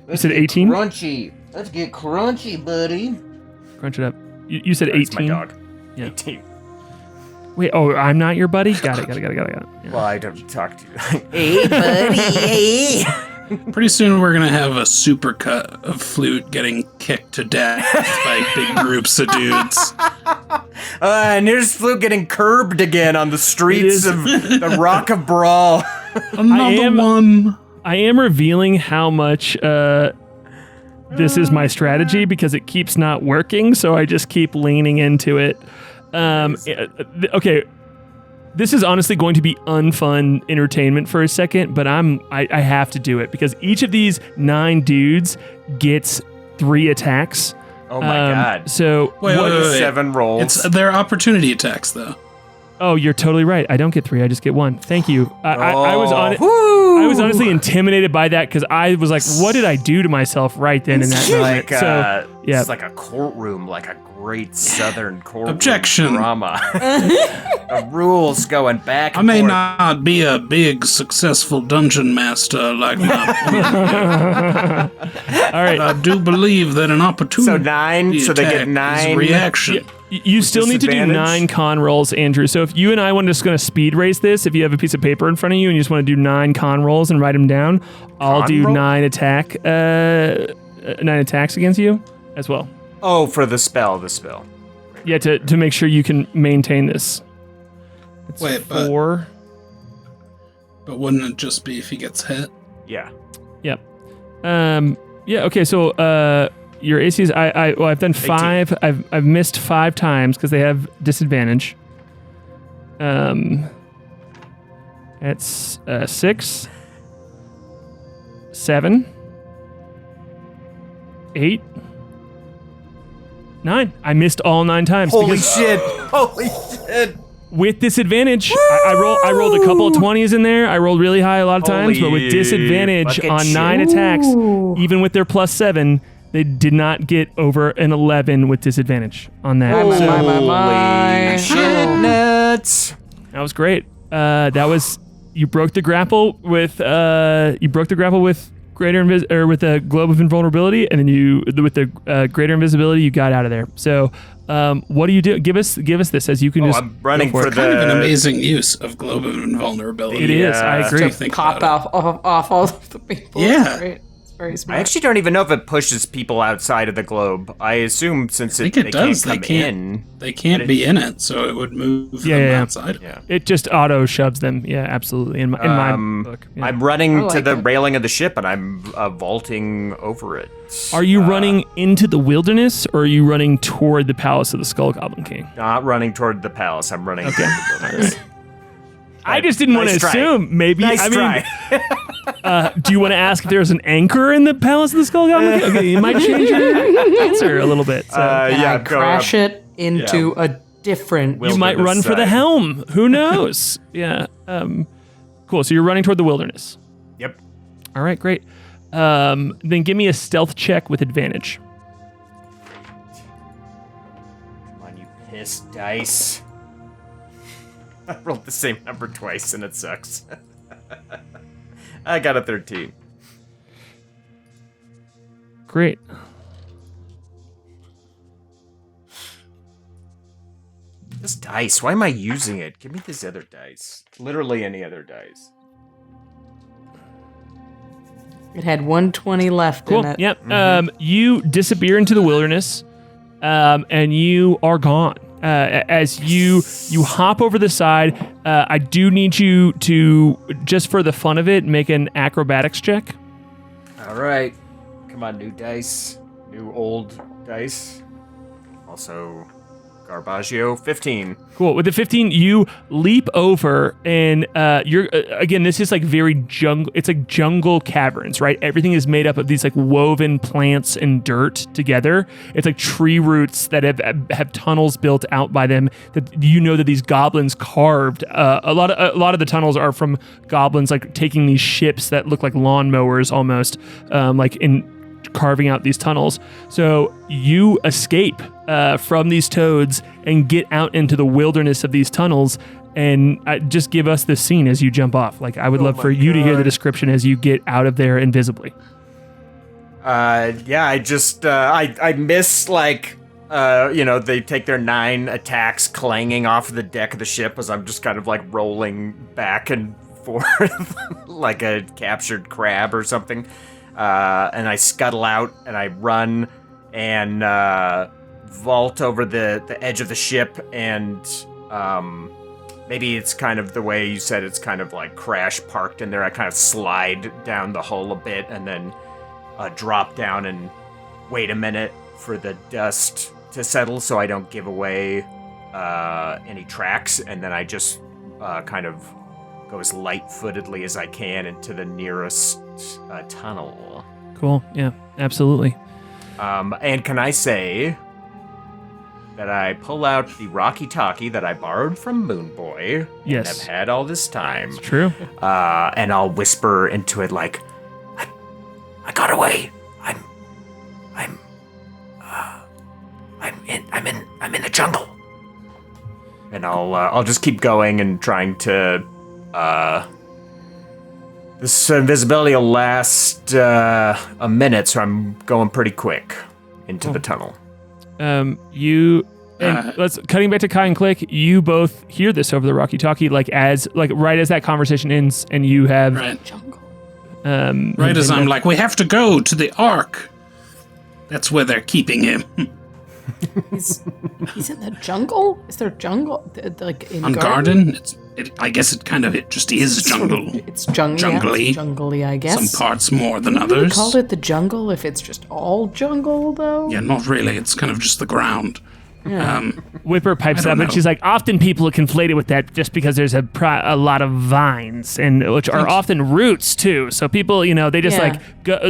You said 18? Crunchy. Let's get crunchy, buddy. Crunch it up. You said 18? That's my dog. Yeah. 18. Wait, I'm not your buddy? Got it. Yeah. Well, I don't talk to you. Hey, buddy. Hey. Pretty soon we're gonna have a supercut of Flute getting kicked to death by big groups of dudes. And here's Flute getting curbed again on the streets of the Rock of Brawl. Another one. I am revealing how much this is my strategy because it keeps not working, so I just keep leaning into it. Okay. This is honestly going to be unfun entertainment for a second, but I have to do it because each of these 9 dudes gets 3 attacks. Oh my god. So Wait. 7 rolls. They're opportunity attacks, though. Oh, you're totally right. I don't get 3. I just get 1. Thank you. I was honestly intimidated by that because I was like, what did I do to myself right then in that moment? It's like a courtroom, like a great Southern courtroom Objection. drama. The rules going back and I may forth. not be a big, successful dungeon master like my All right. but I do believe that an opportunity So 9, so they get attack is 9. a reaction. You still need to do disadvantage? 9 con rolls, Andrew. So if you and I want to just going to speed race this, if you have a piece of paper in front of you and you just want to do 9 con rolls and write them down, I'll do roll? 9 attacks against you as well. Oh, for the spell. Yeah, to make sure you can maintain this. It's Wait, 4. But wouldn't it just be if he gets hit? Yeah. Yep. Yeah. Okay. So your AC is I've done 5. I've missed 5 times because they have disadvantage. It's 6, 7, 8, 9. I missed all 9 times. Holy because shit. Holy shit. with disadvantage, I rolled a couple of 20s in there. I rolled really high a lot of times, but with Holy disadvantage fucking on shit. 9 attacks, even with their +7, they did not get over an 11 with disadvantage on that. Oh, So my. Shit nuts. that was great. That was you broke the grapple with greater with a globe of invulnerability, and then with the greater invisibility you got out of there. So what do you do? Give us this as you can just. I'm running go for it. Kind of an amazing use of globe of invulnerability. It is. I agree. Think Pop about off all of the people. Yeah. It's great. It's very I smart. actually don't even know if it pushes people outside of the globe. I assume since I think it does. They They can't come can't. They can't be in it, so it would move them Yeah. outside. in. Yeah. It just auto shoves them. Yeah, absolutely. In my book. Yeah. I'm running I like to the it. railing of the ship and I'm vaulting over it. Are you running into the wilderness, or are you running toward the palace of the Skull Goblin King? Not running toward the palace. I'm running toward the wilderness. I just didn't want to Nice try. assume. Maybe. Nice I mean, try. do you want to ask if there's an anchor in the palace of the Skull Goblin King? Okay, you might change your answer a little bit. So. And yeah, I go crash up. it into a different. You might run wilderness for the side. helm. Who knows? Yeah. Cool. So you're running toward the wilderness. Yep. All right. Great. Then give me a stealth check with advantage. Come on, you piss dice. I rolled the same number twice and it sucks. I got a 13. Great. This dice, why am I using it? Give me this other dice. Literally any other dice. It had 120 left Cool. in it. Yep. You disappear into the wilderness, and you are gone. As you hop over the side, I do need you to, just for the fun of it, make an acrobatics check. All right. Come on, new dice. New old dice. Also, Garbaggio, 15. Cool. With the 15, you leap over, and you're again. This is like very jungle. It's like jungle caverns, right? Everything is made up of these like woven plants and dirt together. It's like tree roots that have tunnels built out by them. That you know that these goblins carved. A lot of the tunnels are from goblins like taking these ships that look like lawnmowers almost, like in carving out these tunnels. So you escape from these toads and get out into the wilderness of these tunnels, and just give us the scene as you jump off. Like, I would love for you to hear the description as you get out of there invisibly. Yeah, I just, I miss, like, they take their 9 attacks clanging off the deck of the ship as I'm just kind of, like, rolling back and forth like a captured crab or something. And I scuttle out and I run and vault over the edge of the ship, and maybe it's kind of the way you said, it's kind of like crash parked in there. I kind of slide down the hull a bit and then drop down and wait a minute for the dust to settle so I don't give away any tracks, and then I just kind of go as light-footedly as I can into the nearest tunnel. Cool. Yeah, absolutely. And can I say that I pull out the Rocky-Talkie that I borrowed from Moonboy and have had all this time. It's true. And I'll whisper into it like, I got away. I'm in the jungle. And I'll just keep going and trying to. This invisibility will last a minute, so I'm going pretty quick into the tunnel. Cutting back to K.A.I and Klik, you both hear this over the Rocky-Talkie, right as that conversation ends, and you have Jungle. Right as I'm like, we have to go to the Ark. That's where they're keeping him. He's in the jungle? Is there jungle? Like in On Garden? I guess it just is jungle. It's jungly. Jungly. Yeah, jungly, I guess. Some parts more than Would others. you call it the jungle if it's just all jungle, though? Yeah, not really. It's kind of just the ground. Yeah. Whipper pipes up, and she's like, often people conflate it with that just because there's a lot of vines, and which are often roots too. So people, they just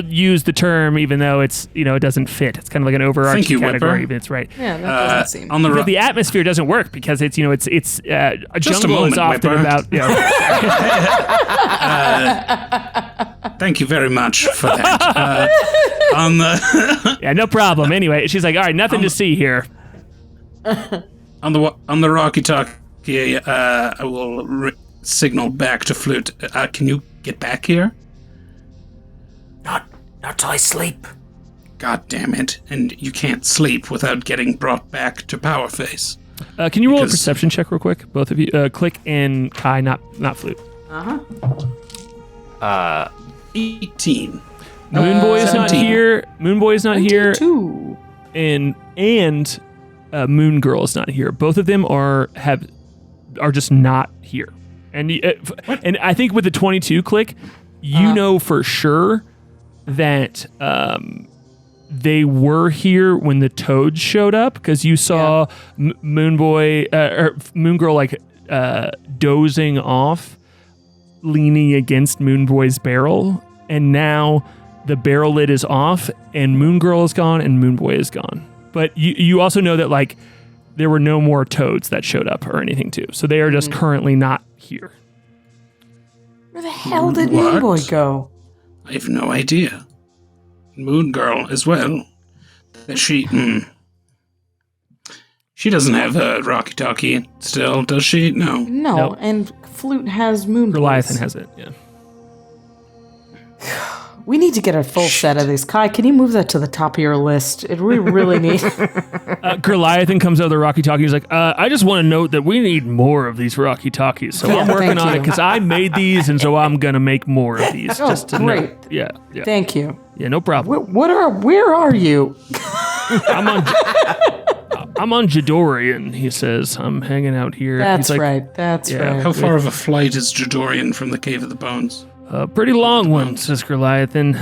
use the term even though it's, it doesn't fit. It's kind of like an overarching category, but it's right. Yeah, that doesn't seem. On the atmosphere doesn't work because it's, a just jungle a moment, is often Whipper. about. Thank you very much for that. On the Yeah, no problem. Anyway, she's like, all right, nothing to see here. on the Rocky-Talkie, I will signal back to Flute. Can you get back here? Not till I sleep. God damn it! And you can't sleep without getting brought back to Powerface. Can you roll a perception check real quick, both of you? Klik and K.A.I, not Flute. 18. Moonboy is not 17. here. Moonboy is not here. 22. And Moon Girl is not here. Both of them are just not here. And and I think with the 22 Klik, you know for sure that they were here when the toads showed up, because you saw Moonboy or Moon Girl dozing off, leaning against Moonboy's barrel, and now the barrel lid is off, and Moon Girl is gone, and Moonboy is gone. But you also know that there were no more toads that showed up or anything too, so they are just currently not here. Where the hell did What? Moonboy go? I have no idea. Moon Girl as well. She doesn't have a Rocky-Talkie still, does she? No. No, Nope. and Flute has Moonboy. Goliathan has it, yeah. We need to get a full set of these. K.A.I, can you move that to the top of your list? We really need. Goliathan comes out of the Rocky-Talkie. He's like, I just want to note that we need more of these Rocky-Talkies. So I'm working thank on it you. because I made these, and so I'm going to make more of these. Oh, just to great. know. Yeah. Thank you. Yeah, no problem. Where are you? I'm on Jadorian, he says. I'm hanging out here. That's He's like, right. That's Yeah, right. How far of a flight is Jadorian from the Cave of the Bones? A pretty long one, says Goliathan.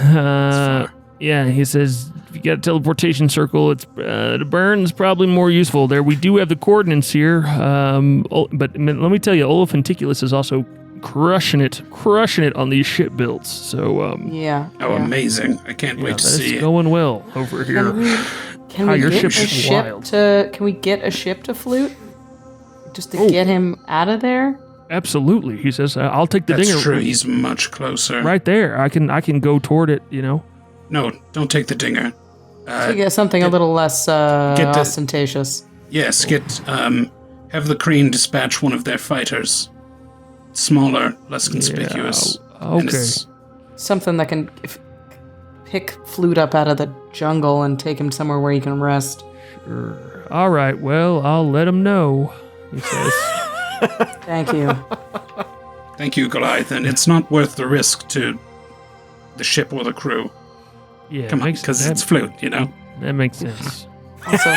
Yeah, he says, if you got a teleportation circle, it's the burn's probably more useful there. We do have the coordinates here, but let me tell you, Olophanticulus is also crushing it on these ship builds. So, Yeah. Oh, amazing. I can't wait to see it's it. going well over here. Can How we your get a ship is ship wild. to? Can we get a ship to Flute? Just to get him out of there? Absolutely, he says. I'll take the That's dinger. true. He's much closer. Right there. I can go toward it, No, don't take the dinger. To get something a little less ostentatious. Yes, have the Kreen dispatch one of their fighters. Smaller, less conspicuous. okay. And it's- Something that can pick Flute up out of the jungle and take him somewhere where he can rest. Sure. All right, well, I'll let him know, he says. Thank you. Thank you, Goliath. And it's not worth the risk to the ship or the crew. Yeah, Come on, because it's Flute, you know? That makes sense. Also,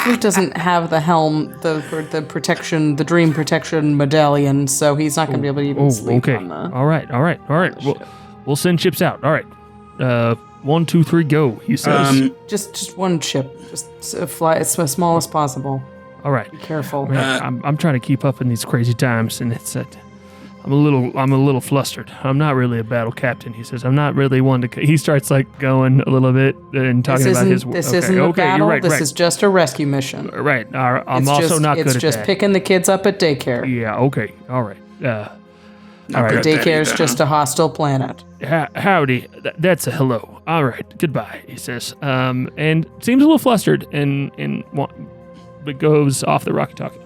Flute doesn't have the helm, the protection, the dream protection medallion, so he's not going to be able to even sleep on the... All right. We'll send ships out. All right. 1, 2, 3, go, he says. Just one ship. Just fly as small as possible. All right. Be careful. I'm trying to keep up in these crazy times, and it's I'm a little flustered. I'm not really a battle captain, he says. I'm not really one to... He starts like going a little bit and talking about his... This isn't a battle. Right, this is just a rescue mission. Right. I'm also not good at that. It's just picking the kids up at daycare. Yeah, okay. All right. All right. Daycare is just a hostile planet. Howdy. That's a hello. All right. Goodbye, he says. And seems a little flustered but goes off the walkie-talkie.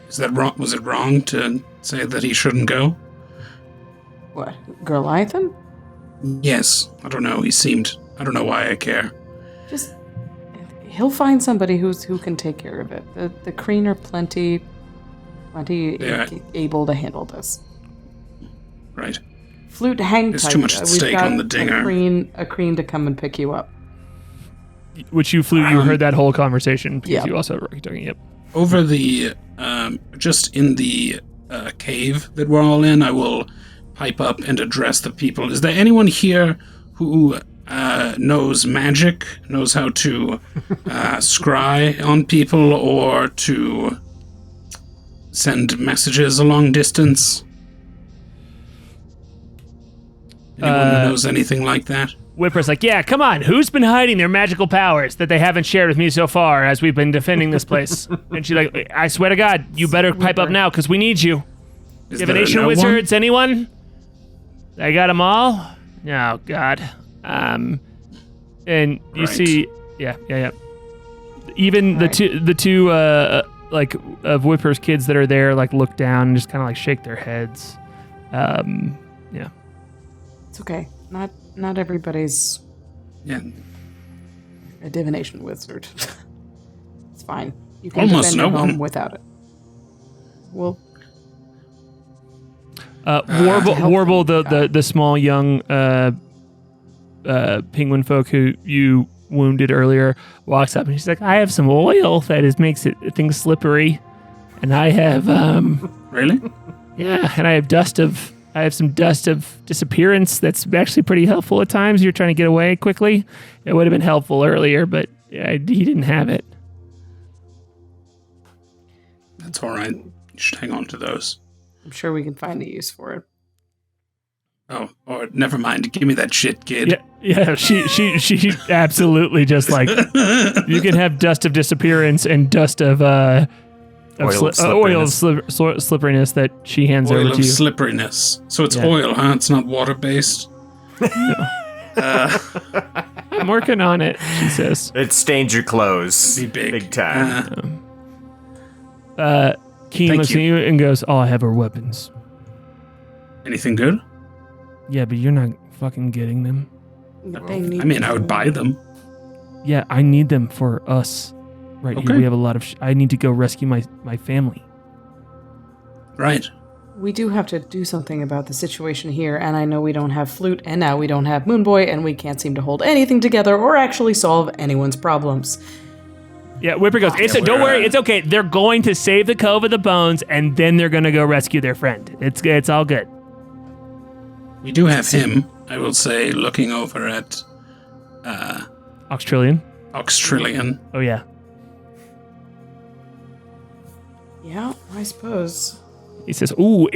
Is that wrong? Was it wrong to say that he shouldn't go? What? Goliathan? Yes. I don't know. I don't know why I care. Just, he'll find somebody who can take care of it. The Kreen are plenty able to handle this. Right. Flute, hang tight. There's too much at stake on the dinger. A Kreen to come and pick you up. Which you Flute, you heard that whole conversation because yep. you also were talking. Yep. Over the, just in the cave that we're all in, I will pipe up and address the people. Is there anyone here who knows magic, knows how to scry on people or to send messages a long distance? Anyone who knows anything like that? Whipper's like, yeah, come on. Who's been hiding their magical powers that they haven't shared with me so far as we've been defending this place? And she's like, I swear to God, you better pipe up now because we need you. Divination wizards, anyone? I got them all? Oh, God. And you see, yeah. Even the two of Whipper's kids that are there, like, look down and just kind of like shake their heads. Yeah. It's okay. Not everybody's a divination wizard. It's fine. You can defend your home without it. Well, Warble, the small young penguin folk who you wounded earlier, walks up and she's like, I have some oil that makes things slippery, and I have Really? Yeah, and I have some dust of disappearance that's actually pretty helpful at times. You're trying to get away quickly. It would have been helpful earlier, but he didn't have it. That's all right. You should hang on to those. I'm sure we can find a use for it. Oh, or never mind. Give me that shit, kid. Yeah. She absolutely just like, you can have dust of disappearance and dust of oil of slipperiness that she hands over to you. Oil of slipperiness. So it's oil, huh? It's not water-based? I'm working on it, she says. It stains your clothes. Be big time. Keen looks at you and goes, all I have are weapons. Anything good? Yeah, but you're not fucking getting them. I would buy them. Yeah, I need them for us. Right here, we have a lot of... I need to go rescue my family. Right. We do have to do something about the situation here, and I know we don't have Flute, and now we don't have Moonboy, and we can't seem to hold anything together or actually solve anyone's problems. Yeah, Whipper goes, don't worry, it's okay. They're going to save the Cove of the Bones, and then they're going to go rescue their friend. It's all good. We do have him, I will say, looking over at... Oxtrillion. Oh, yeah. Yeah, I suppose. He says, ooh,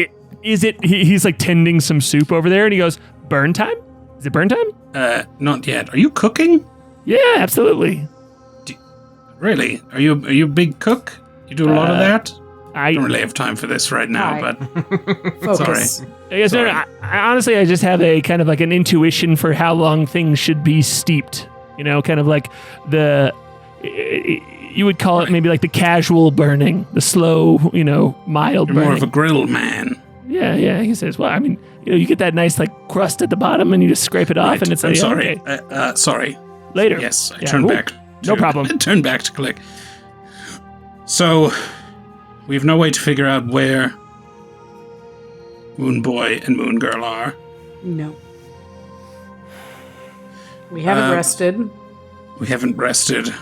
he's like tending some soup over there, and he goes, burn time? Is it burn time? Not yet. Are you cooking? Yeah, absolutely. Really? Are you a big cook? You do a lot of that? I don't really have time for this right now, but focus. Sorry. I honestly, I just have a kind of like an intuition for how long things should be steeped. You know, kind of like you would call it maybe like the casual burning, the slow, mild burning. More of a grill man. Yeah. He says, well, I mean, you get that nice like crust at the bottom and you just scrape it off and it's like, sorry. Okay. Sorry. Later. Yes, I turn back. No problem. Turn back to Klik. So, We have no way to figure out where Moonboy and Moongirl are. No. We haven't rested. We haven't rested.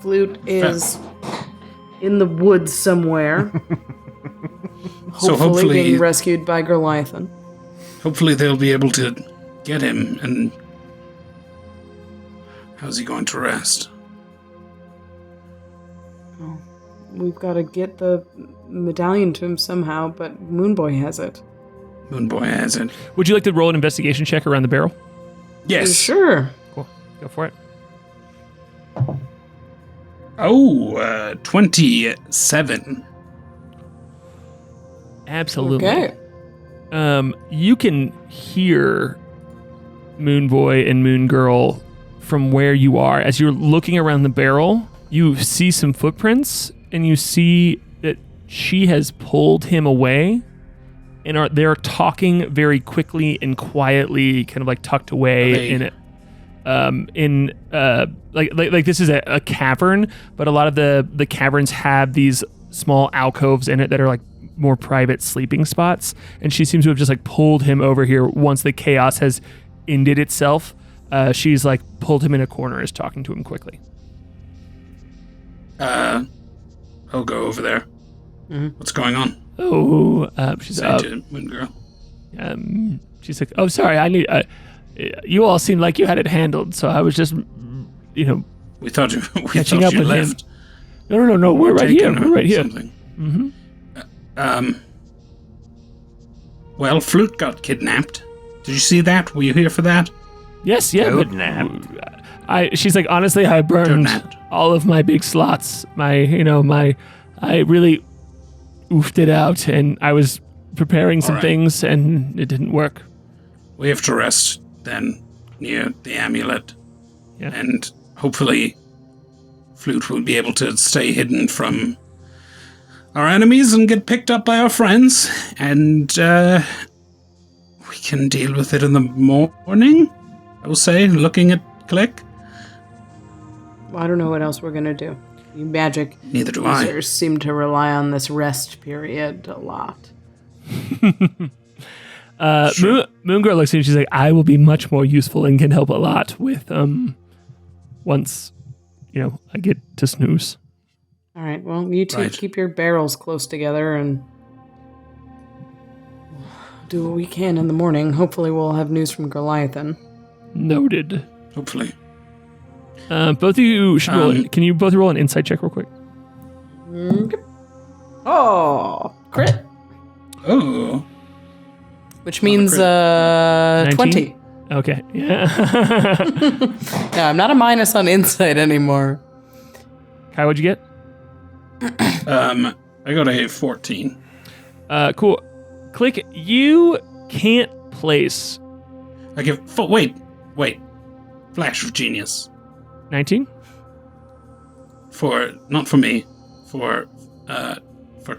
Flute is in the woods somewhere. hopefully being rescued by Goliathan. Hopefully they'll be able to get him, and how's he going to rest? Oh, we've got to get the medallion to him somehow, but Moonboy has it. Moonboy has it. Would you like to roll an investigation check around the barrel? Yes. Sure. Cool. Go for it. 27. Absolutely. Okay. You can hear Moonboy and Moongirl from where you are. As you're looking around the barrel, you see some footprints, and you see that she has pulled him away, and they're talking very quickly and quietly, kind of like tucked away in it. Like this is a cavern, but a lot of the caverns have these small alcoves in it that are like more private sleeping spots, and she seems to have just like pulled him over here once the chaos has ended itself. She's like pulled him in a corner, is talking to him quickly. I'll go over there. Mm-hmm. What's going on? She's Say to Moongirl. She's like, oh, sorry, I need. You all seemed like you had it handled, so I was just, we thought you catching up with left. him. No, we're right here. We're right here. Mm-hmm. Well, Flute got kidnapped. Did you see that? Were you here for that? Yes, yeah. She's like, honestly, I burned all of my big slots. I really oofed it out, and I was preparing some things, and it didn't work. We have to rest then near the amulet, and hopefully Flute will be able to stay hidden from our enemies and get picked up by our friends, and we can deal with it in the morning, I will say, looking at Klik. Well, I don't know what else we're going to do. You magic Neither do users seem to rely on this rest period a lot. Sure. Moongirl looks at you and she's like, I will be much more useful and can help a lot with once I get to snooze. All right, well, you two keep your barrels close together and do what we can in the morning. Hopefully we'll have news from Goliathan. Noted. Hopefully. Both of you should roll. Can you both roll an insight check real quick? Oh, crit. Oh. Which means 20. Okay. Yeah. Yeah, I'm not a minus on insight anymore. Kai, what'd you get? I got a 14. Cool. Klik, you can't place. I give. Wait. Flash of genius. 19? Not for me. For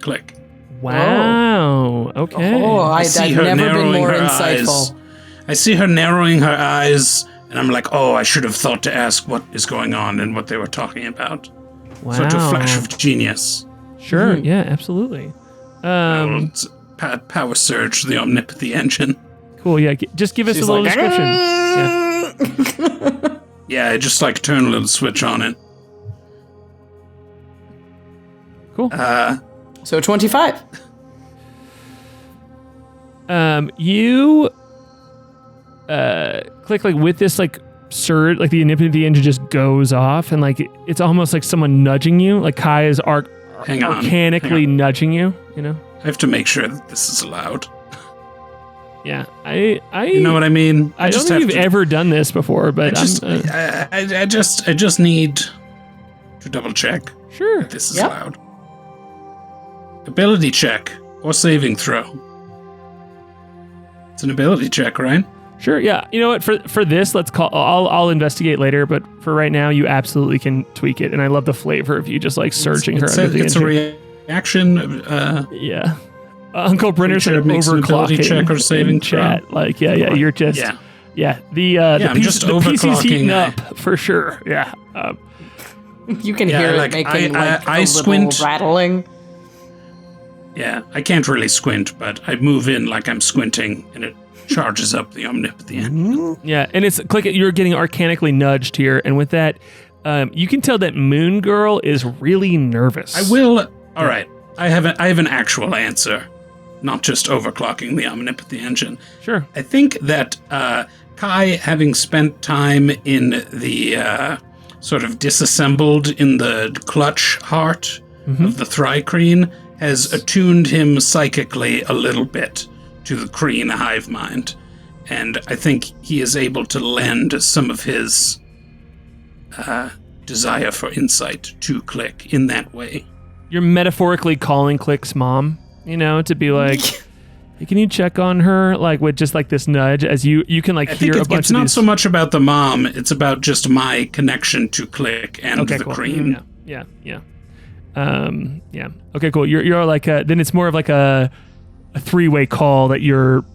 Klik. Wow. Okay. Oh, I've never been more insightful. I see her narrowing her eyes, and I'm like, oh, I should have thought to ask what is going on and what they were talking about. Wow. Such a flash of genius. Sure. Yeah, absolutely. Power surge, the omnipathy engine. Cool. Yeah. Just give us a little description. Yeah, I just turn a little switch on it. Cool. So 25. You Klik with this surge, the omnipathy engine just goes off, and it's almost like someone nudging you. Like Kai is arcanically nudging you. I have to make sure that this is allowed. Yeah, I you know what I mean? I don't think you've ever done this before, but I just need to double check. Sure. That this is allowed. Ability check or saving throw. It's an ability check, right? Sure. Yeah. You know what? For this, let's call. I'll investigate later, but for right now, you absolutely can tweak it. And I love the flavor of you just surging her under the engine. It's a reaction. Yeah. Uncle Brenner's overclocking check or saving chat. You're just the I'm just PC's heating overclocking. up for sure. Yeah. You can hear it making a little squint. rattling. Yeah, I can't really squint, but I move in like I'm squinting, and it charges up the omnipotent. Yeah, and it's Klik. You're getting arcanically nudged here, and with that, you can tell that Moon Girl is really nervous. I will. All right, I have an actual answer, not just overclocking the omnipotent engine. Sure. I think that K.A.I, having spent time in the sort of disassembled in the clutch heart of the Tohr-Kreen, has attuned him psychically a little bit to the Kreen hive mind, and I think he is able to lend some of his desire for insight to Klik in that way. You're metaphorically calling Klik's mom, to be like, hey, can you check on her, like with just like this nudge, as you can like hear a bunch of it's not these... so much about the mom; it's about just my connection to Klik and the Kreen. Yeah. Okay, cool. You're like then it's more of like a three-way call that you're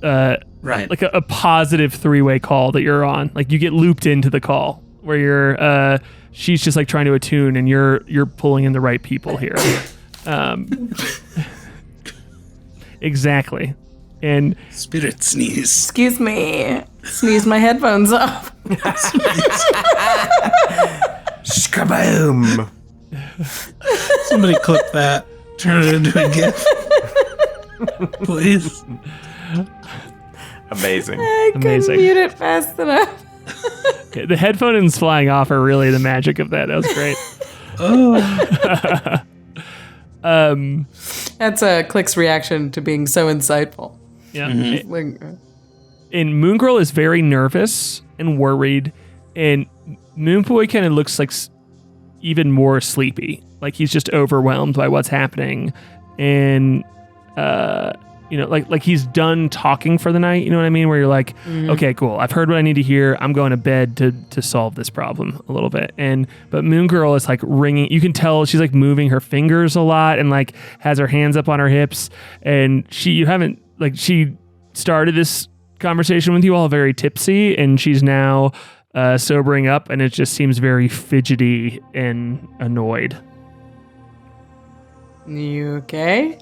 right, like a positive three-way call that you're on. Like you get looped into the call where you're she's just like trying to attune and you're pulling in the right people here. Exactly. And spirit sneeze. Excuse me. Sneeze my headphones off. Skaboom! Somebody clip that. Turn it into a GIF. Please. Amazing. I couldn't mute it fast enough. Okay, the headphones flying off are really the magic of that. That was great. That's Klik's reaction to being so insightful. Yeah. And Moon Girl is very nervous and worried, and Moonboy kind of looks like even more sleepy, like he's just overwhelmed by what's happening, and like he's done talking for the night. You know what I mean? Where you're like, okay, cool, I've heard what I need to hear. I'm going to bed to solve this problem a little bit. But Moon Girl is like ringing. You can tell she's like moving her fingers a lot and like has her hands up on her hips. And she started this conversation with you all very tipsy, and she's now sobering up, and it just seems very fidgety and annoyed. You okay?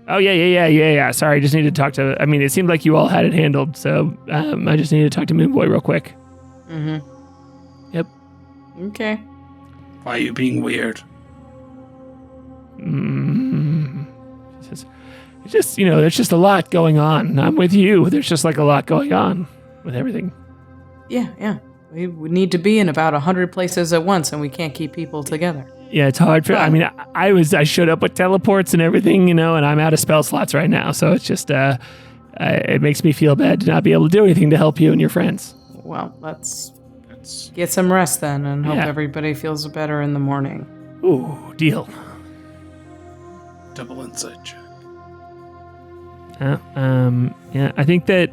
Oh, yeah. Sorry, I just needed to talk to... I mean, it seemed like you all had it handled, so I just needed to talk to Moonboy real quick. Mm-hmm. Yep. Okay. Why are you being weird? It's just, there's just a lot going on. I'm with you. There's just like a lot going on with everything. Yeah. We need to be in about 100 places at once, and we can't keep people together. Yeah, it's hard for... I mean, I showed up with teleports and everything, and I'm out of spell slots right now, so it's just... it makes me feel bad to not be able to do anything to help you and your friends. Well, let's get some rest then, and hope everybody feels better in the morning. Ooh, deal. Double insight check. I think that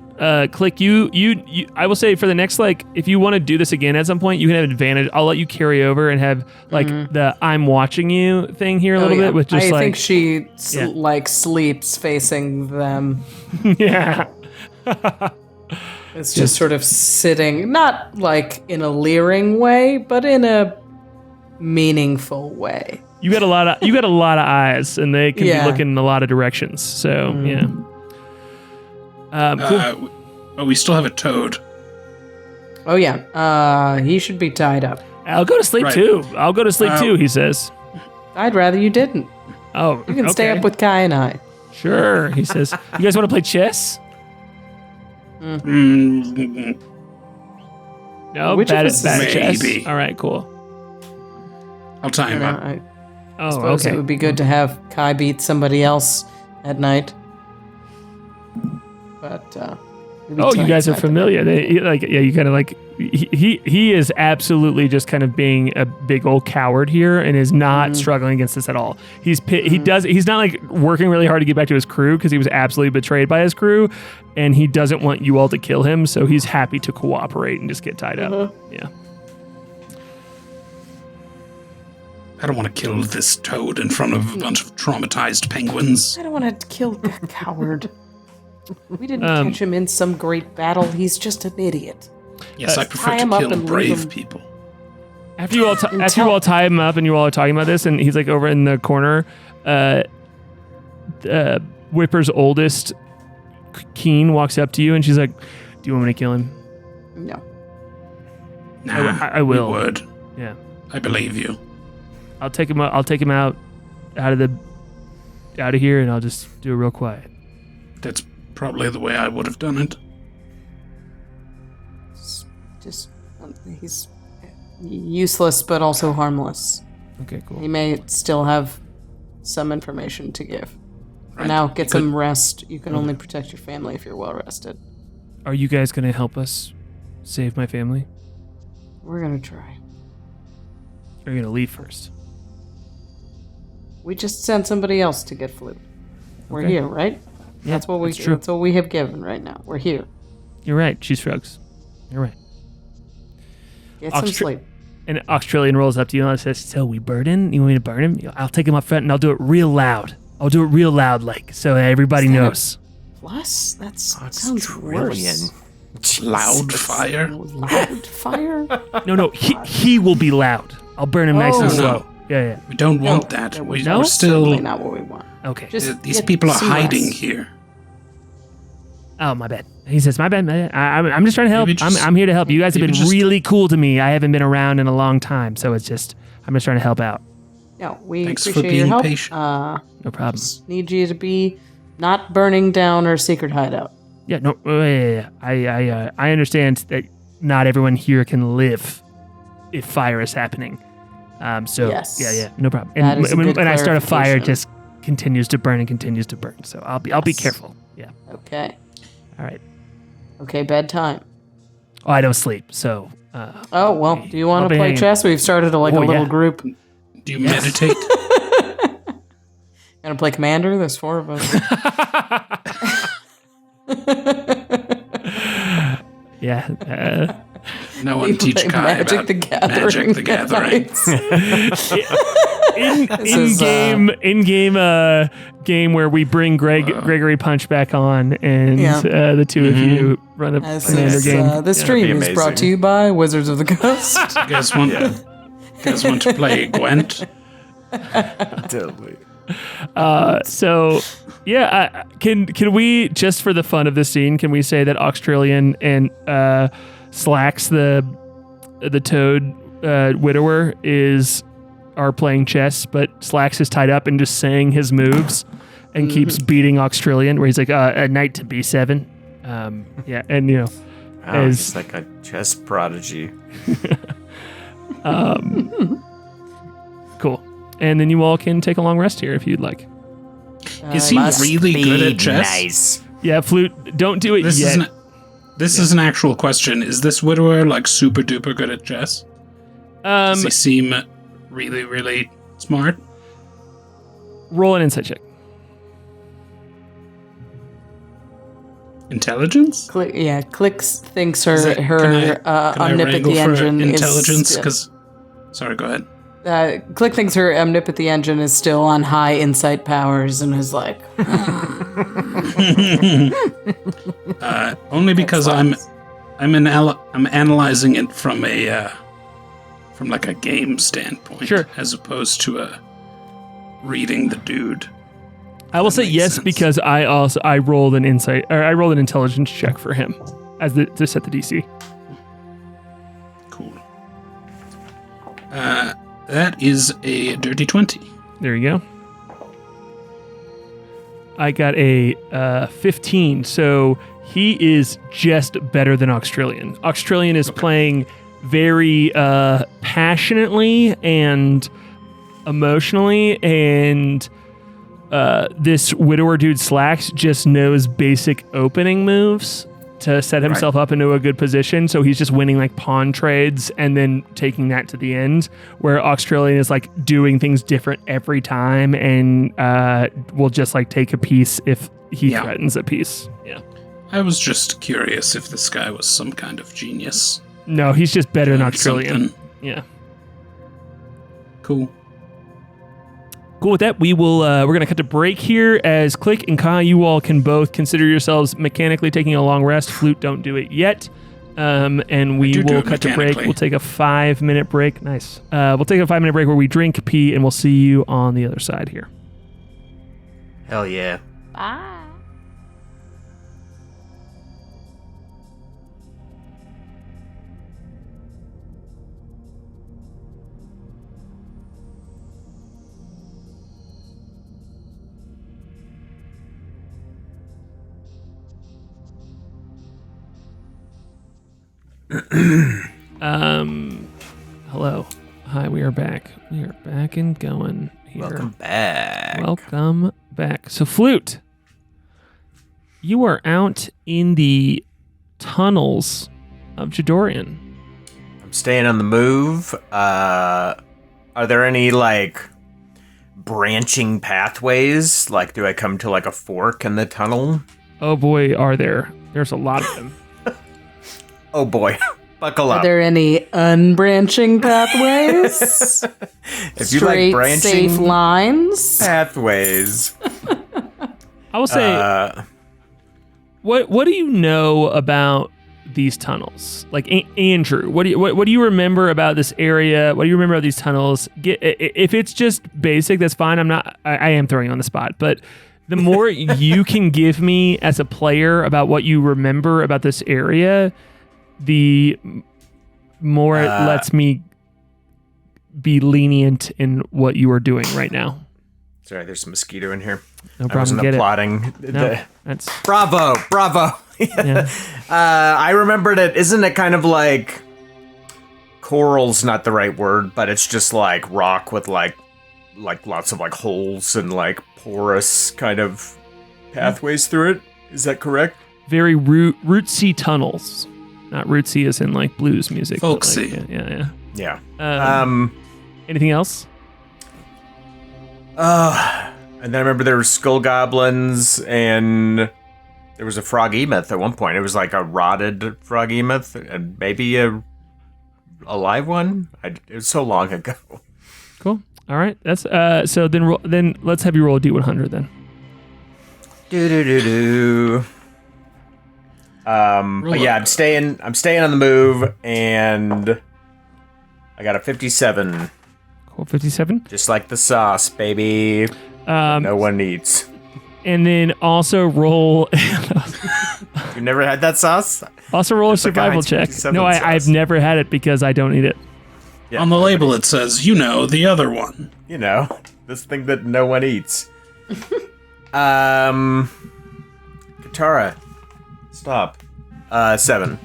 Klik, you I will say for the next, like, if you want to do this again at some point, you can have advantage. I'll let you carry over and have like the I'm watching you thing here a little bit with just I like... think she sleeps facing them. Yeah. It's just sort of sitting, not like in a leering way, but in a meaningful way. You got a lot of eyes, and they can be looking in a lot of directions. So cool. We still have a toad. Oh yeah, he should be tied up. I'll go to sleep too. He says. I'd rather you didn't. Oh, you can stay up with K.A.I and I. Sure, he says. You guys want to play chess? No, Which bad of us at is chess. maybe. All right, cool. I'll tie him up. I suppose okay. it would be good to have K.A.I beat somebody else at night. But you guys are familiar. You kind of like he is absolutely just kind of being a big old coward here and is not struggling against this at all. He's not like working really hard to get back to his crew because he was absolutely betrayed by his crew, and he doesn't want you all to kill him, so he's happy to cooperate and just get tied up. Yeah. I don't want to kill this toad in front of a bunch of traumatized penguins. I don't want to kill that coward. We didn't catch him in some great battle. He's just an idiot. Yes, I prefer to kill brave people. After you all tie him up and you all are talking about this, and he's like over in the corner, Whipper's oldest, Keen, walks up to you and she's like, "Do you want me to kill him?" No. Nah, I will. You would. Yeah. I believe you. I'll take him out of here, and I'll just do it real quiet. That's probably the way I would have done it. He's useless, but also harmless. Okay, cool. He may still have some information to give. For Right. now, get some rest. You can only protect your family if you're well rested. Are you guys going to help us save my family? We're gonna try. Or are you going to leave first? We just sent somebody else to get Flute. We're Okay. here, right? Yeah, That's what true. That's what we have given right now. We're here. You're right. She shrugs. You're right. Get some sleep. And Australian rolls up to you and says, "So we burn him? You want me to burn him? I'll take him up front and I'll do it real loud. I'll do it real loud, like, so everybody knows." Plus, that sounds worse. Loud fire? Loud fire? No, he will be loud. I'll burn him nice and Oh. slow. Yeah. We don't want that. No, We're certainly still... not what we want. Okay. Just These get people are some hiding rest. here. Oh, my bad. He says, "My bad. I'm just trying to help. Maybe just- I'm here to help. You guys have maybe been just- really cool to me. I haven't been around in a long time, so I'm just trying to help out. No, we Thanks for appreciate your being help. patient. No problem. Just need you to be not burning down our secret hideout. Yeah, no, yeah. I understand that not everyone here can live if fire is happening. So Yes. yeah, no problem. That And is a when good I start a fire, it clarification. just continues to burn and continues to burn. So I'll be Yes. careful. Yeah. Okay. All right. Okay, bedtime. Oh, I don't sleep, so. Oh, well, do you want I'll to be play hanging. chess? We've started a little yeah. group. Do you meditate? Gonna play Commander? There's 4 of us. Yeah. No one We teach play Kai Magic about the Gathering. Magic the Gathering. is, Game where we bring Gregory Punch back on, and Yeah. the two of you run a As Commander this, game. the stream be is brought amazing. to you by Wizards of the Coast. You guys want to play Gwent? Totally. So, yeah, can we, just for the fun of this scene, can we say that Australian and Slacks, the Toad widower, are playing chess, but Slacks is tied up and just saying his moves and keeps beating Australian, where he's like, knight to b7. Yeah, and you know, Wow, he's like a chess prodigy. cool. And then you all can take a long rest here if you'd like. Is he really good at chess? Nice. Yeah, Flute, don't do it This yet. is an actual question. Is this widower like super duper good at chess? Does he seem really, really smart? Roll an insight check. Intelligence? Klik thinks her Can I omnipothy wrangle for engine intelligence? is. Because, sorry, go ahead. Klik thinks her omnipothy engine is still on high insight powers and is like, Only because I'm analyzing it from like a game standpoint, Sure. as opposed to reading the dude. I will say makes yes sense. because I rolled an intelligence check for him to set the DC. Cool. That is a dirty 20. There you go. I got a 15, so he is just better than Australian. Australian is playing very passionately and emotionally, and this widower dude Slacks just knows basic opening moves to set himself up into a good position. So he's just winning like pawn trades and then taking that to the end, where Australian is like doing things different every time and will just like take a piece if he threatens a piece. Yeah. I was just curious if this guy was some kind of genius. No, he's just better than doing Australian. something. Yeah. Cool. Cool with that. We're going to cut to break here as Klik and K.A.I, you all can both consider yourselves mechanically taking a long rest. Flute, don't do it yet. and we will cut to break. We'll take a 5-minute break. Nice. We'll take a 5-minute break where we drink, pee, and we'll see you on the other side here. Hell yeah. Bye. Hello. Hi, we are back. We are back and going here. Welcome back. Welcome back. So, Flute, you are out in the tunnels of Jadorian. I'm staying on the move. Are there any, like, branching pathways? Like, do I come to, like, a fork in the tunnel? Oh boy, are there. There's a lot of them. Oh boy. Buckle up. Are there any unbranching pathways? If you like branching safe lines? pathways. I will say, what do you know about these tunnels? Like, Andrew, what do you remember about this area? What do you remember about these tunnels? If it's just basic, that's fine. I am throwing you on the spot, but the more you can give me as a player about what you remember about this area, the more it lets me be lenient in what you are doing right now. Sorry, there's a mosquito in here. No problem. I wasn't applauding. That's Bravo. yeah. I remembered it. Isn't it kind of like coral's not the right word, but it's just like rock with like lots of like holes and like porous kind of pathways through it. Is that correct? Very rootsy tunnels. Not rootsy as in like blues music. Folksy. Like, Yeah. Anything else? And then I remember there were skull goblins and there was a frog-e-myth at one point. It was like a rotted frog-e-myth and maybe a live one. It was so long ago. Cool. All right. That's so then let's have you roll a D100 then. Do. But yeah, I'm staying on the move, and I got a 57. Cool, 57. Just like the sauce, baby. No one eats. And then also roll. You never had that sauce? Also roll a It's like survival Heinz check. 57 No, sauce. I've never had it because I don't eat it. Yeah. On the label it says, the other one. You know, this thing that no one eats. Katara, stop. 7.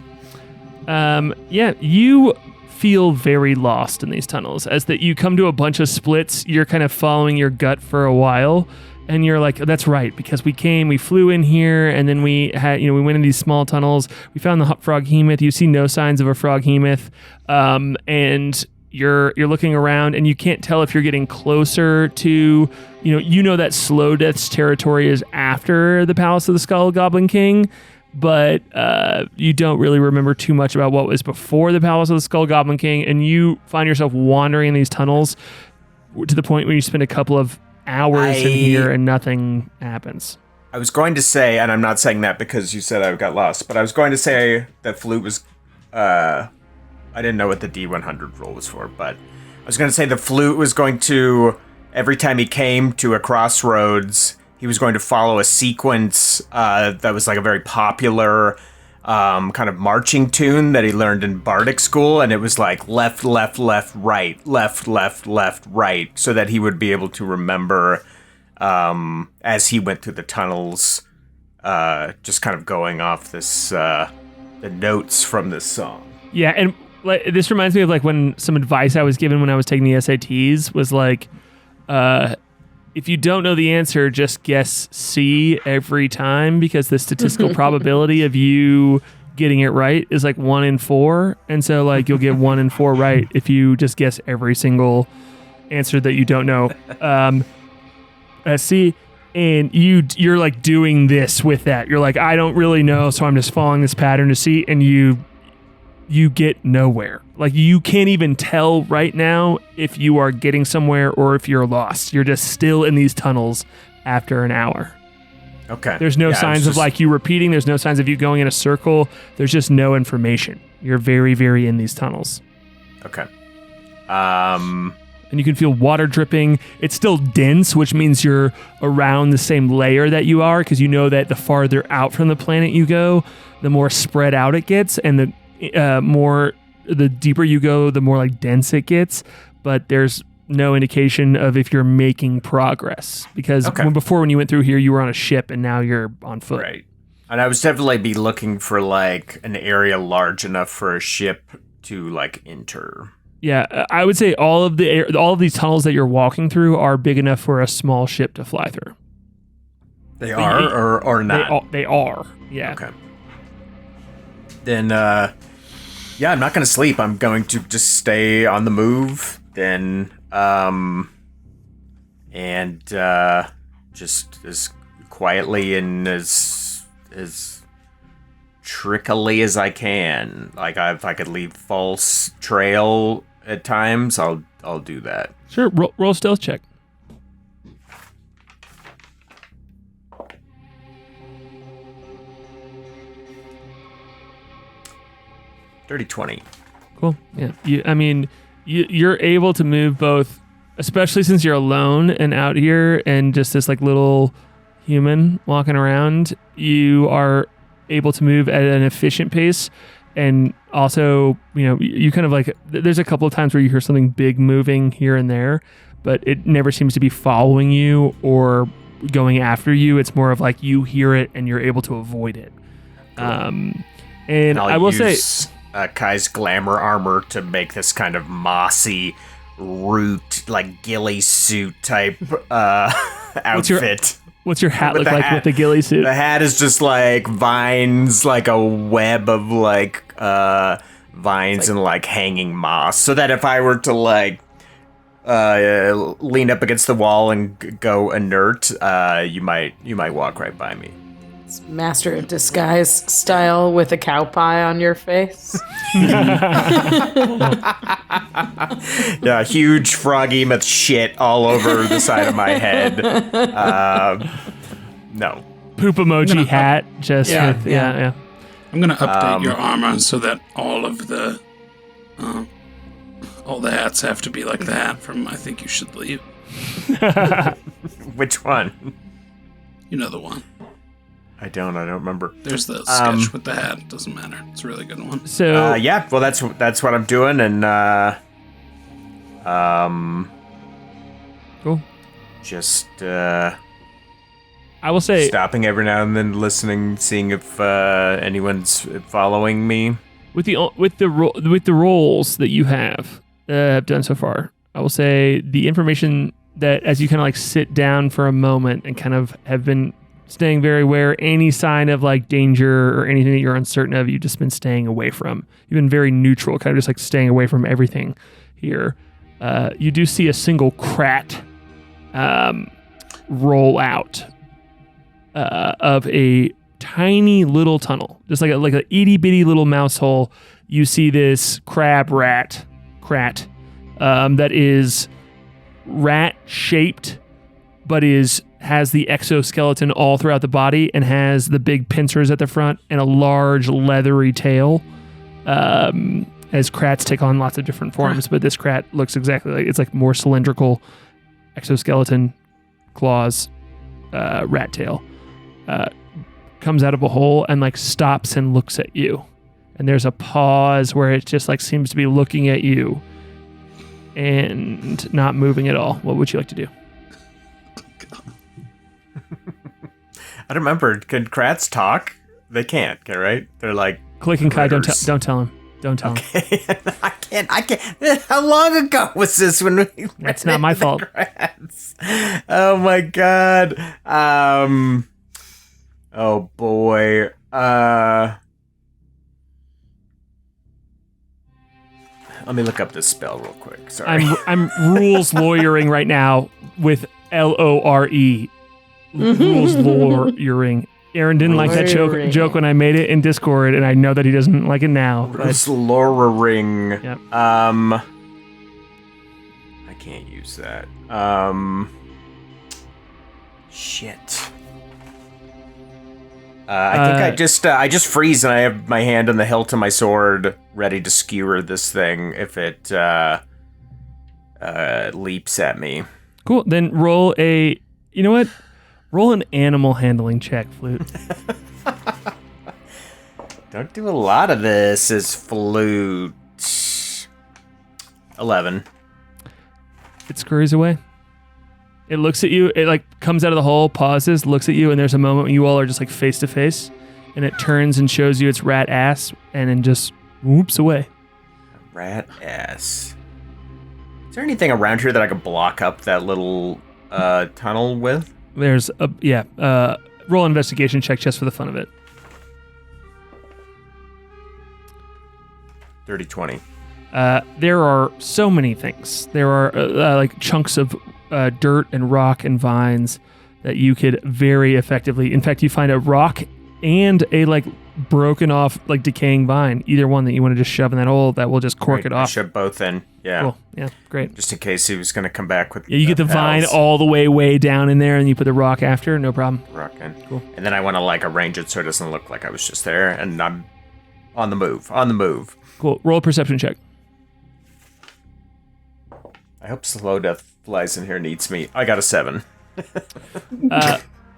Yeah, you feel very lost in these tunnels. As that you come to a bunch of splits, you're kind of following your gut for a while, and you're like, oh, that's right, because we flew in here, and then we had, we went in these small tunnels. We found the frog-hemoth. You see no signs of a frog-hemoth, and you're looking around, and you can't tell if you're getting closer to, that Slow Death's territory is after the Palace of the Skull Goblin King. But you don't really remember too much about what was before the Palace of the Skull Goblin King, and you find yourself wandering in these tunnels to the point where you spend a couple of hours in here and nothing happens. I was going to say, and I'm not saying that because you said I got lost, but I was going to say that Flute was, I didn't know what the D100 roll was for, but I was going to say the Flute was going to, every time he came to a crossroads, he was going to follow a sequence that was like a very popular kind of marching tune that he learned in Bardic school, and it was like left, left, left, right, left, left, left, right, so that he would be able to remember as he went through the tunnels, just kind of going off this the notes from this song. Yeah, and this reminds me of like when some advice I was given when I was taking the SATs was like, if you don't know the answer, just guess C every time, because the statistical probability of you getting it right is like 1 in 4. And so like you'll get 1 in 4 right if you just guess every single answer that you don't know. C, and you're like doing this with that. You're like, I don't really know, so I'm just following this pattern to see, and you get nowhere. Like you can't even tell right now if you are getting somewhere or if you're lost. You're just still in these tunnels after an hour. Okay. There's no signs of like you repeating. There's no signs of you going in a circle. There's just no information. You're very, very in these tunnels. Okay. And you can feel water dripping. It's still dense, which means you're around the same layer that you are, because you know that the farther out from the planet you go, the more spread out it gets, and the deeper you go, the more like dense it gets. But there's no indication of if you're making progress, because before when you went through here, you were on a ship, and now you're on foot. Right. And I was definitely be looking for like an area large enough for a ship to like enter. Yeah, I would say all of these tunnels that you're walking through are big enough for a small ship to fly through. They are or not? They are. Yeah. Okay. Then, yeah, I'm not going to sleep. I'm going to just stay on the move. Then, and just as quietly and as trickily as I can. Like, if I could leave false trail at times, I'll do that. Sure. Roll a stealth check. Dirty 20. Cool. Yeah. You're able to move both, especially since you're alone and out here and just this like little human walking around. You are able to move at an efficient pace, and also, you kind of like, there's a couple of times where you hear something big moving here and there, but it never seems to be following you or going after you. It's more of like you hear it and you're able to avoid it. Cool. And I will say, K.A.I.'s glamour armor to make this kind of mossy root, like ghillie suit type outfit. What's your hat look like with the ghillie suit? The hat is just like vines, like a web of like vines and like hanging moss, so that if I were to like lean up against the wall and go inert, you might walk right by me. It's Master of Disguise style with a cow pie on your face. Yeah, huge froggy with shit all over the side of my head. No. Poop emoji hat. Yeah. I'm gonna update your armor so that all of the hats have to be like the hat from I Think You Should Leave. Which one? You know the one. I don't remember. There's the sketch with the hat. It doesn't matter. It's a really good one. So yeah, well that's what I'm doing, and cool. Just I will say, stopping every now and then, listening, seeing if anyone's following me. With the roles that you have done so far, I will say the information that as you kind of like sit down for a moment and kind of have been staying very aware, any sign of like danger or anything that you're uncertain of, you've just been staying away from. You've been very neutral, kind of just like staying away from everything here. You do see a single crat roll out of a tiny little tunnel, just like a itty bitty little mouse hole. You see this crat that is rat shaped, but has the exoskeleton all throughout the body and has the big pincers at the front and a large leathery tail. As crats take on lots of different forms, but this crat looks exactly like, it's like more cylindrical exoskeleton, claws, rat tail. Comes out of a hole and like stops and looks at you. And there's a pause where it just like seems to be looking at you and not moving at all. What would you like to do? I don't remember. Can crats talk? They can't, right? They're like Klik and K.A.I, don't tell him. Don't tell him. I can't. How long ago was this when we... That's not my fault. Crats? Oh my god. Oh boy. Let me look up this spell real quick. Sorry. I'm rules lawyering right now with LORE. Rules lawyering. Aaron didn't like that joke when I made it in Discord, and I know that he doesn't like it now. Rules lawyering. Yep. I can't use that. Shit. I think I just freeze, and I have my hand on the hilt of my sword, ready to skewer this thing if it leaps at me. Cool. Then roll a. You know what? Roll an animal handling check, Flute. Don't do a lot of this as Flute. 11. It scurries away. It looks at you. It like comes out of the hole, pauses, looks at you, and there's a moment when you all are just like face to face, and it turns and shows you its rat ass, and then just whoops away. Rat ass. Is there anything around here that I could block up that little tunnel with? There's a roll an investigation check just for the fun of it. 30-20. There are so many things. There are like chunks of dirt and rock and vines that you could very effectively. In fact, you find a rock and a like broken off, like decaying vine. Either one that you want to just shove in that hole that will just cork it off. Shove both in. Yeah. Cool. Yeah. Great. Just in case he was going to come back with. Yeah, you get the vine all the way down in there, and you put the rock after. No problem. Rock in. Cool. And then I want to like arrange it so it doesn't look like I was just there, and I'm on the move. On the move. Cool. Roll a perception check. I hope Slow Death flies in here and eats me. I got a 7.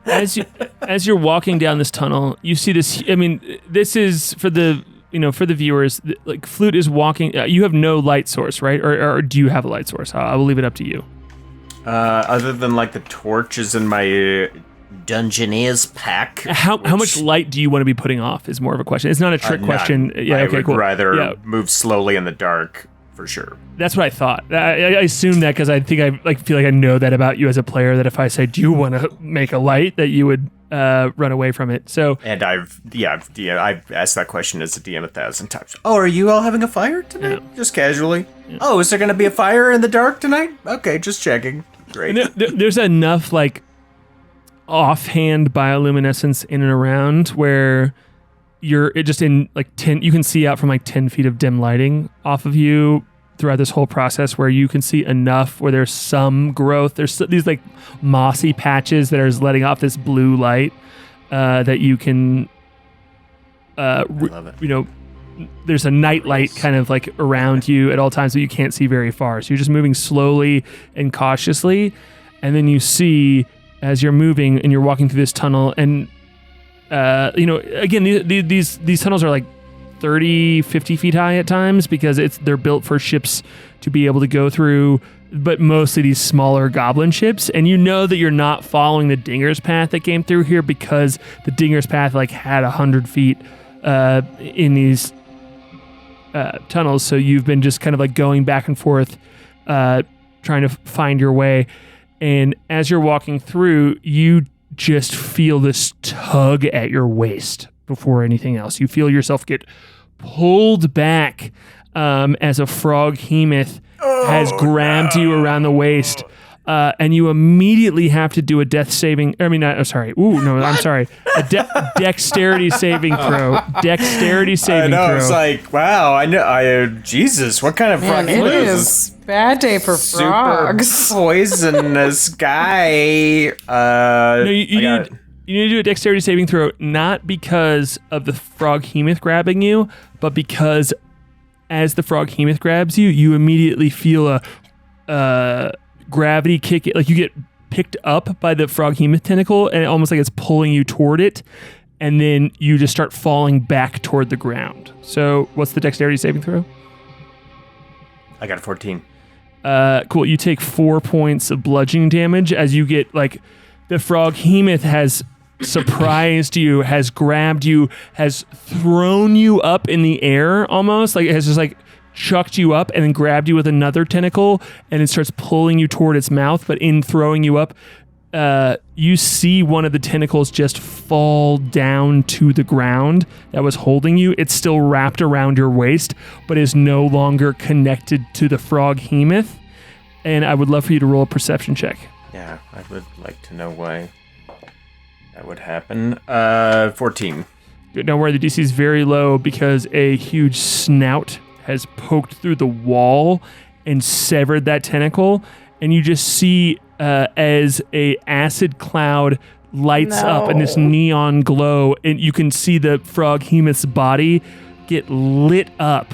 As you're walking down this tunnel, you see this. I mean, this is for the viewers. Like Flute is walking. You have no light source, right? Or do you have a light source? I will leave it up to you. Other than like the torches in my Dungeoneer's pack. How much light do you want to be putting off? Is more of a question. It's not a trick question. Yeah. Okay. I would rather move slowly in the dark. For sure. That's what I thought. I assumed that because I think I feel like I know that about you as a player. That if I say, "Do you want to make a light?" that you would run away from it. So. And I've asked that question as a DM 1,000 times. Oh, are you all having a fire tonight? Yeah. Just casually. Yeah. Oh, is there going to be a fire in the dark tonight? Okay, just checking. Great. There's enough like offhand bioluminescence in and around where. You're just in like 10, you can see out from like 10 feet of dim lighting off of you throughout this whole process where you can see enough where there's some growth. There's these like mossy patches that are letting off this blue light that you can, I love it. There's a night light kind of like around you at all times, but you can't see very far. So you're just moving slowly and cautiously. And then you see as you're moving and you're walking through this tunnel and again, these tunnels are like 30, 50 feet high at times because they're built for ships to be able to go through, but mostly these smaller goblin ships. And you know that you're not following the Dinger's path that came through here because the Dinger's path like had 100 feet in these tunnels. So you've been just kind of like going back and forth, trying to find your way. And as you're walking through, you just feel this tug at your waist before anything else. You feel yourself get pulled back as a frog hemoth has grabbed you around the waist. And you immediately have to do a death saving. I mean, sorry. Ooh, no, I'm sorry. A dexterity saving throw. Dexterity saving throw. I know. It's like, wow. I know. Jesus, what kind of frog it is? Bad day for frogs. Super poisonous guy. No, you need to do a dexterity saving throw, not because of the frog hemoth grabbing you, but because as the frog hemoth grabs you, you immediately feel a gravity kick. Like you get picked up by the frog hemoth tentacle, and almost like it's pulling you toward it, and then you just start falling back toward the ground. So, what's the dexterity saving throw? I got a 14. Cool. You take 4 points of bludgeoning damage as you get like the frog hemoth has surprised you, has grabbed you, has thrown you up in the air almost. Like it has just like chucked you up and then grabbed you with another tentacle and it starts pulling you toward its mouth. But in throwing you up, you see one of the tentacles just fall down to the ground that was holding you. It's still wrapped around your waist, but is no longer connected to the frog hemoth. And I would love for you to roll a perception check. Yeah, I would like to know why that would happen. 14. Good. Don't worry, the DC is very low because a huge snout has poked through the wall and severed that tentacle. And you just see as a acid cloud lights up in this neon glow, and you can see the frog hemoth's body get lit up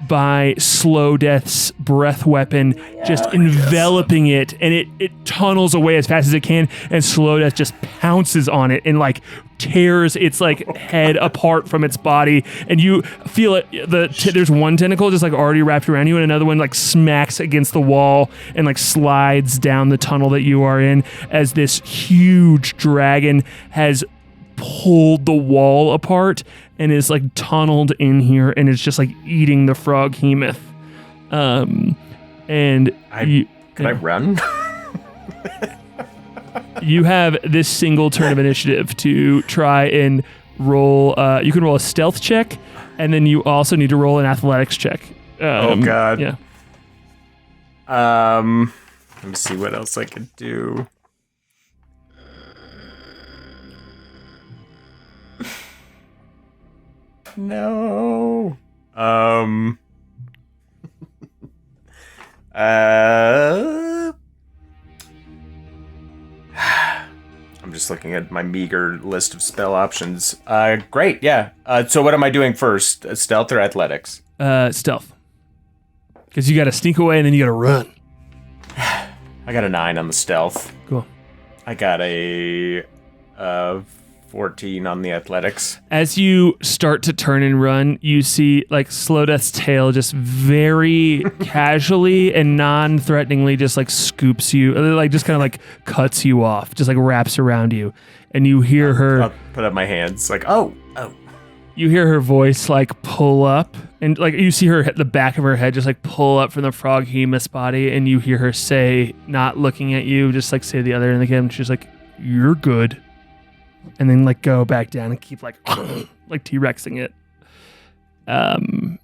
by Slow Death's breath weapon, just enveloping it, and it tunnels away as fast as it can, and Slow Death just pounces on it and like tears its like head apart from its body, and you feel it. There's one tentacle just like already wrapped around you, and another one like smacks against the wall and like slides down the tunnel that you are in as this huge dragon has pulled the wall apart and is like tunneled in here and is just like eating the frog hemoth. Can I run? You have this single turn of initiative to try and roll. You can roll a stealth check, and then you also need to roll an athletics check. Oh God. Yeah. Let me see what else I could do. No. I'm just looking at my meager list of spell options. Great, yeah. So what am I doing first? Stealth or athletics? Stealth. Because you got to sneak away and then you got to run. I got a 9 on the stealth. Cool. I got a 14 on the athletics. As you start to turn and run, you see like Slow Death's tail just very casually and non-threateningly just like scoops you, like just kind of like cuts you off, just like wraps around you, and you hear her. I'll put up my hands like, oh. You hear her voice like pull up, and like you see her hit the back of her head just like pull up from the frog hemoth's body, and you hear her say, not looking at you, just like say the other end again. She's like, "You're good." And then like go back down and keep like like T-Rexing it. And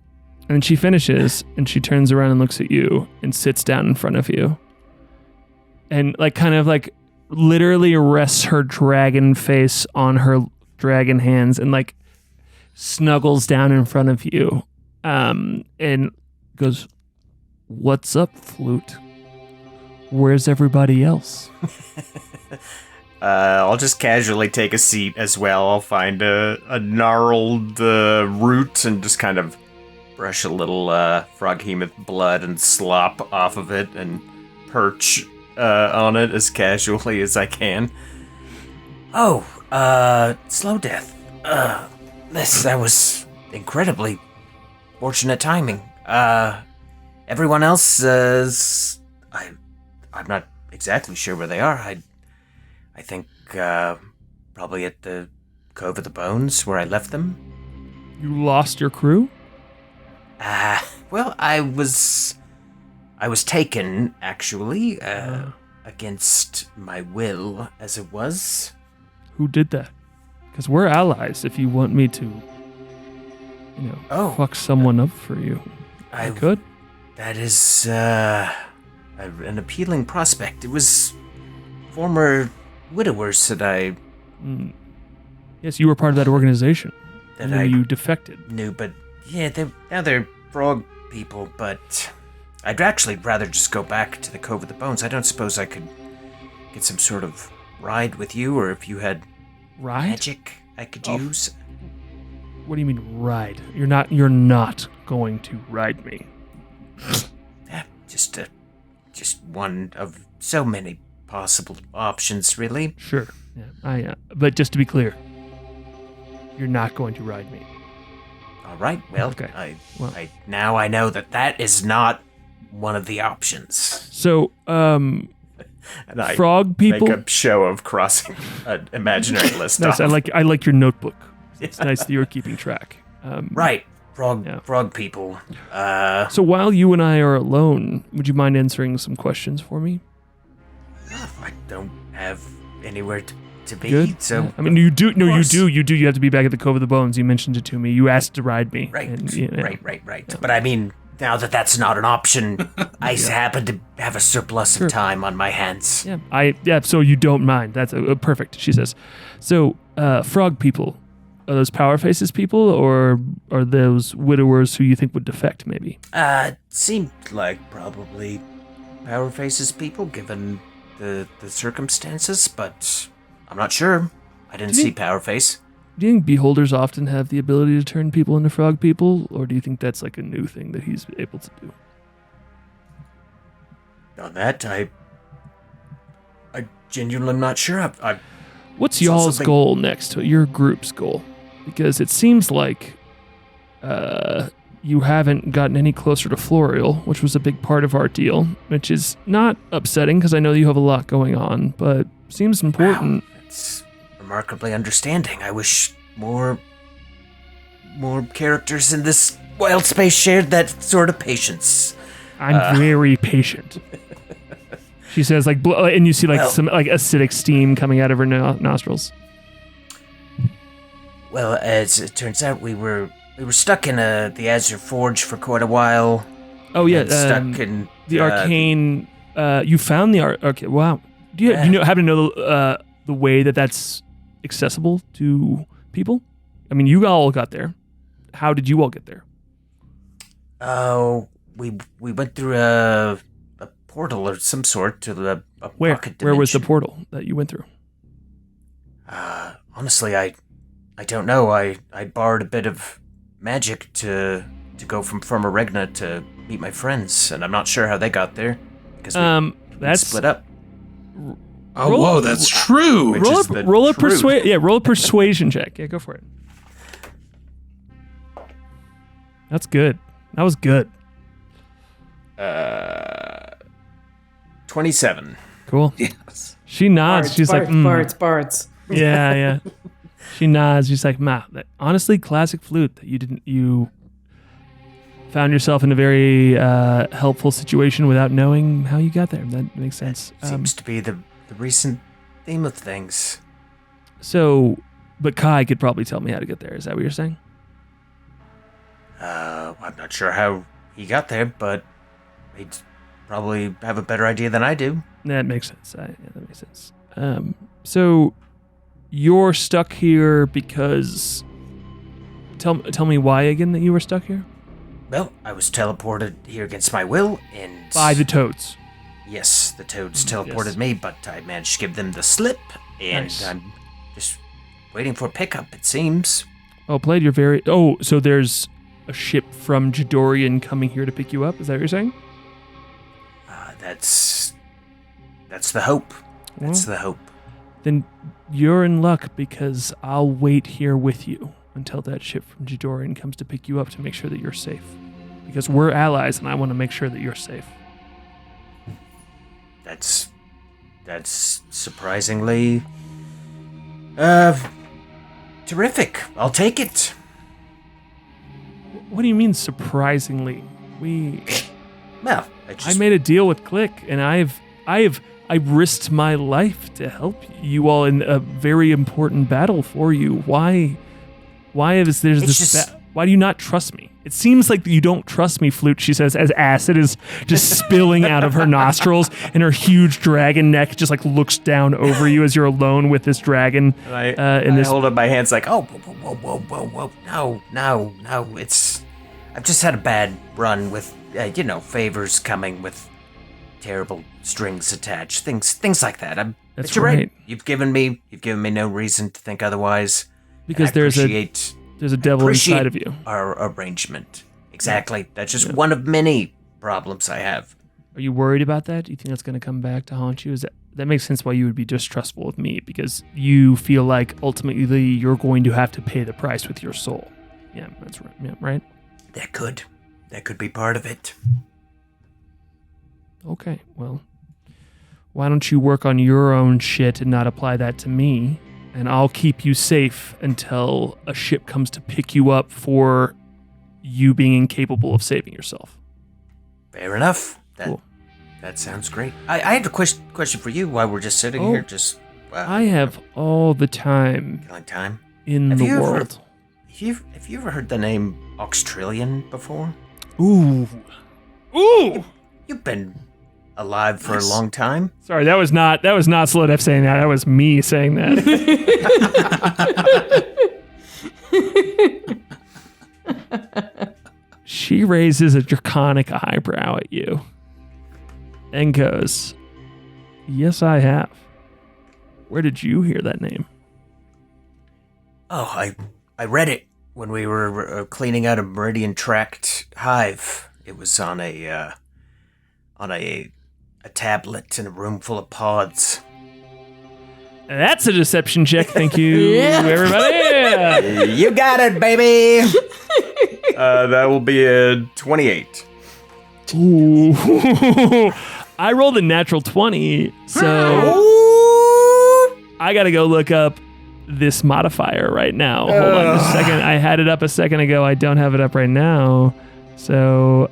then she finishes and she turns around and looks at you and sits down in front of you. And like kind of like literally rests her dragon face on her dragon hands and like snuggles down in front of you. And goes, "What's up, Flute? Where's everybody else?" I'll just casually take a seat as well. I'll find a gnarled root and just kind of brush a little frog hemoth blood and slop off of it and perch on it as casually as I can. Oh, Slow Death. That was incredibly fortunate timing. Everyone else is... I'm not exactly sure where they are. I think probably at the Cove of the Bones where I left them. You lost your crew? Well, I was taken, actually, against my will, as it was. Who did that? Because we're allies if you want me to, fuck someone up for you. I could. That is an appealing prospect. It was former widowers that I... Yes, you were part of that organization. That you defected. Knew, but yeah, now they're frog people, but I'd actually rather just go back to the Cove of the Bones. I don't suppose I could get some sort of ride with you, or if you had magic I could use. What do you mean ride? You're not going to ride me. Just one of so many possible options, really. Sure. Yeah. But just to be clear, you're not going to ride me. All right. Well, okay. Now I know that is not one of the options. So, and I frog people make a show of crossing an imaginary list. Nice. I like your notebook. It's nice that you're keeping track. Right. Frog people. So while you and I are alone, would you mind answering some questions for me? I don't have anywhere to be. Good. So yeah. I mean, you do. No, you do. You have to be back at the Cove of the Bones. You mentioned it to me. You asked to ride me. Right. And, Right. Yeah. But I mean, now that that's not an option, I happen to have a surplus of time on my hands. Yeah. So you don't mind. That's perfect. She says. So, frog people. Are those Power Faces people, or are those widowers who you think would defect, maybe? Seemed like probably Power Faces people, given the circumstances, but I'm not sure. I didn't see Power Face. Do you think beholders often have the ability to turn people into frog people, or do you think that's like a new thing that he's able to do? On that, I genuinely am not sure. What's y'all's goal next to your group's goal? Because it seems like you haven't gotten any closer to Florial, which was a big part of our deal, which is not upsetting because I know you have a lot going on, but seems important. Wow, that's remarkably understanding. I wish more characters in this wild space shared that sort of patience. I'm very patient. She says, like, and you see like some like acidic steam coming out of her nostrils. Well, as it turns out, we were stuck in the Azure Forge for quite a while. Oh yeah, stuck in the Arcane. You found the Okay, wow. Do you happen to know the way that's accessible to people? I mean, you all got there. How did you all get there? Oh, we went through a portal of some sort to a Where? pocket dimension. Where was the portal that you went through? Honestly, I don't know. I borrowed a bit of magic to go from Regna to meet my friends, and I'm not sure how they got there because we split up. Whoa, that's true. Roll a persuasion check. Yeah, go for it. That's good. That was good. 27. Cool. Yes. She nods. She's like, Bards. Yeah. She nods. She's like, honestly, classic Flute that you found yourself in a very helpful situation without knowing how you got there. That makes sense. Seems to be the recent theme of things. So, but K.A.I could probably tell me how to get there. Is that what you're saying? I'm not sure how he got there, but he'd probably have a better idea than I do. That makes sense. That makes sense. So you're stuck here because... Tell me why again that you were stuck here? Well, I was teleported here against my will, and... By the toads. Yes, the toads teleported me, but I managed to give them the slip, and nice. I'm just waiting for pickup, it seems. Oh, Blade, you're very... Oh, so there's a ship from Jadorian coming here to pick you up? Is that what you're saying? That's the hope. That's the hope. Then you're in luck because I'll wait here with you until that ship from Jadorian comes to pick you up to make sure that you're safe. Because we're allies and I want to make sure that you're safe. That's surprisingly terrific. I'll take it. What do you mean surprisingly? Well, I made a deal with Klik, and I've risked my life to help you all in a very important battle for you. Why is there this? Why do you not trust me? It seems like you don't trust me, Flute. She says as acid is just spilling out of her nostrils, and her huge dragon neck just like looks down over you as you're alone with this dragon. And I hold up my hands like, oh, whoa, no. I've just had a bad run with, favors coming with terrible strings attached, things like that. That's you're right. You've given me no reason to think otherwise. Because there's a devil inside of you. Our arrangement. Exactly. That's just one of many problems I have. Are you worried about that? Do you think that's going to come back to haunt you? That makes sense why you would be distrustful of me, because you feel like ultimately you're going to have to pay the price with your soul. Yeah, that's right. Yeah, right? That could be part of it. Okay, well, why don't you work on your own shit and not apply that to me? And I'll keep you safe until a ship comes to pick you up for you being incapable of saving yourself. Fair enough. Cool. That sounds great. I had a question for you while we're just sitting here. I have all the time in the world. Have you ever heard the name Auxtrillion before? Ooh. You've been alive for a long time. Sorry, that was not Slow Def saying that. That was me saying that. She raises a draconic eyebrow at you and goes, "Yes, I have." Where did you hear that name? Oh, I read it when we were cleaning out a Meridian Tract hive. It was on a tablet in a room full of pods. That's a deception check. Thank you, everybody. You got it, baby. That will be a 28. Ooh. I rolled a natural 20, so I got to go look up this modifier right now. Hold on a second. I had it up a second ago. I don't have it up right now. So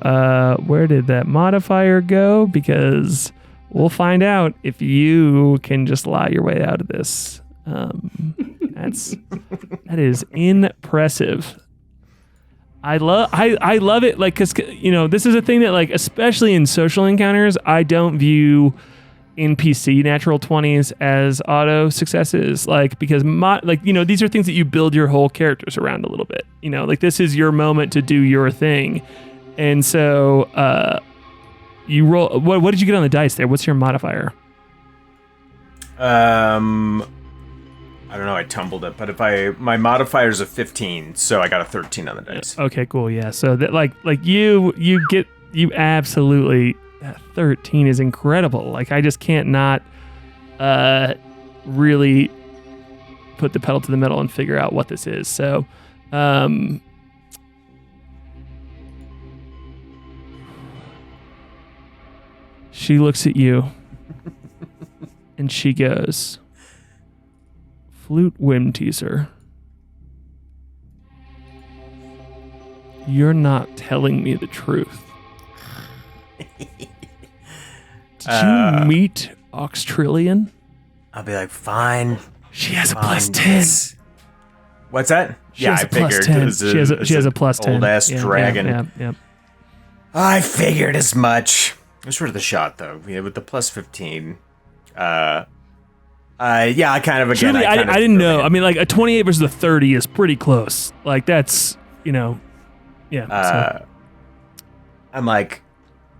where did that modifier go? Because we'll find out if you can just lie your way out of this. That is impressive. I love it, like, because, you know, this is a thing that, like, especially in social encounters, I don't view NPC natural 20s as auto successes, like, because these are things that you build your whole characters around a little bit, you know, like, this is your moment to do your thing. And so you roll, what did you get on the dice there? What's your modifier? I don't know, I tumbled it, but my modifier is a 15, so I got a 13 on the dice. Okay, cool, yeah. So that you absolutely, 13 is incredible. Like, I just can't not really put the pedal to the metal and figure out what this is. So she looks at you and she goes, Flute Whimteaser, you're not telling me the truth. Did you meet Oxtrillion? I'll be like, fine. She has a fine, plus 10. yes. What's that? She has a plus 10. She has a plus 10. Old ass dragon. Yeah. I figured as much. It was worth a shot, though. Yeah, with the plus 15. I kind of, again, truly, I didn't know. I mean, like, a 28 versus a 30 is pretty close. Like, that's, you know, yeah. I'm like,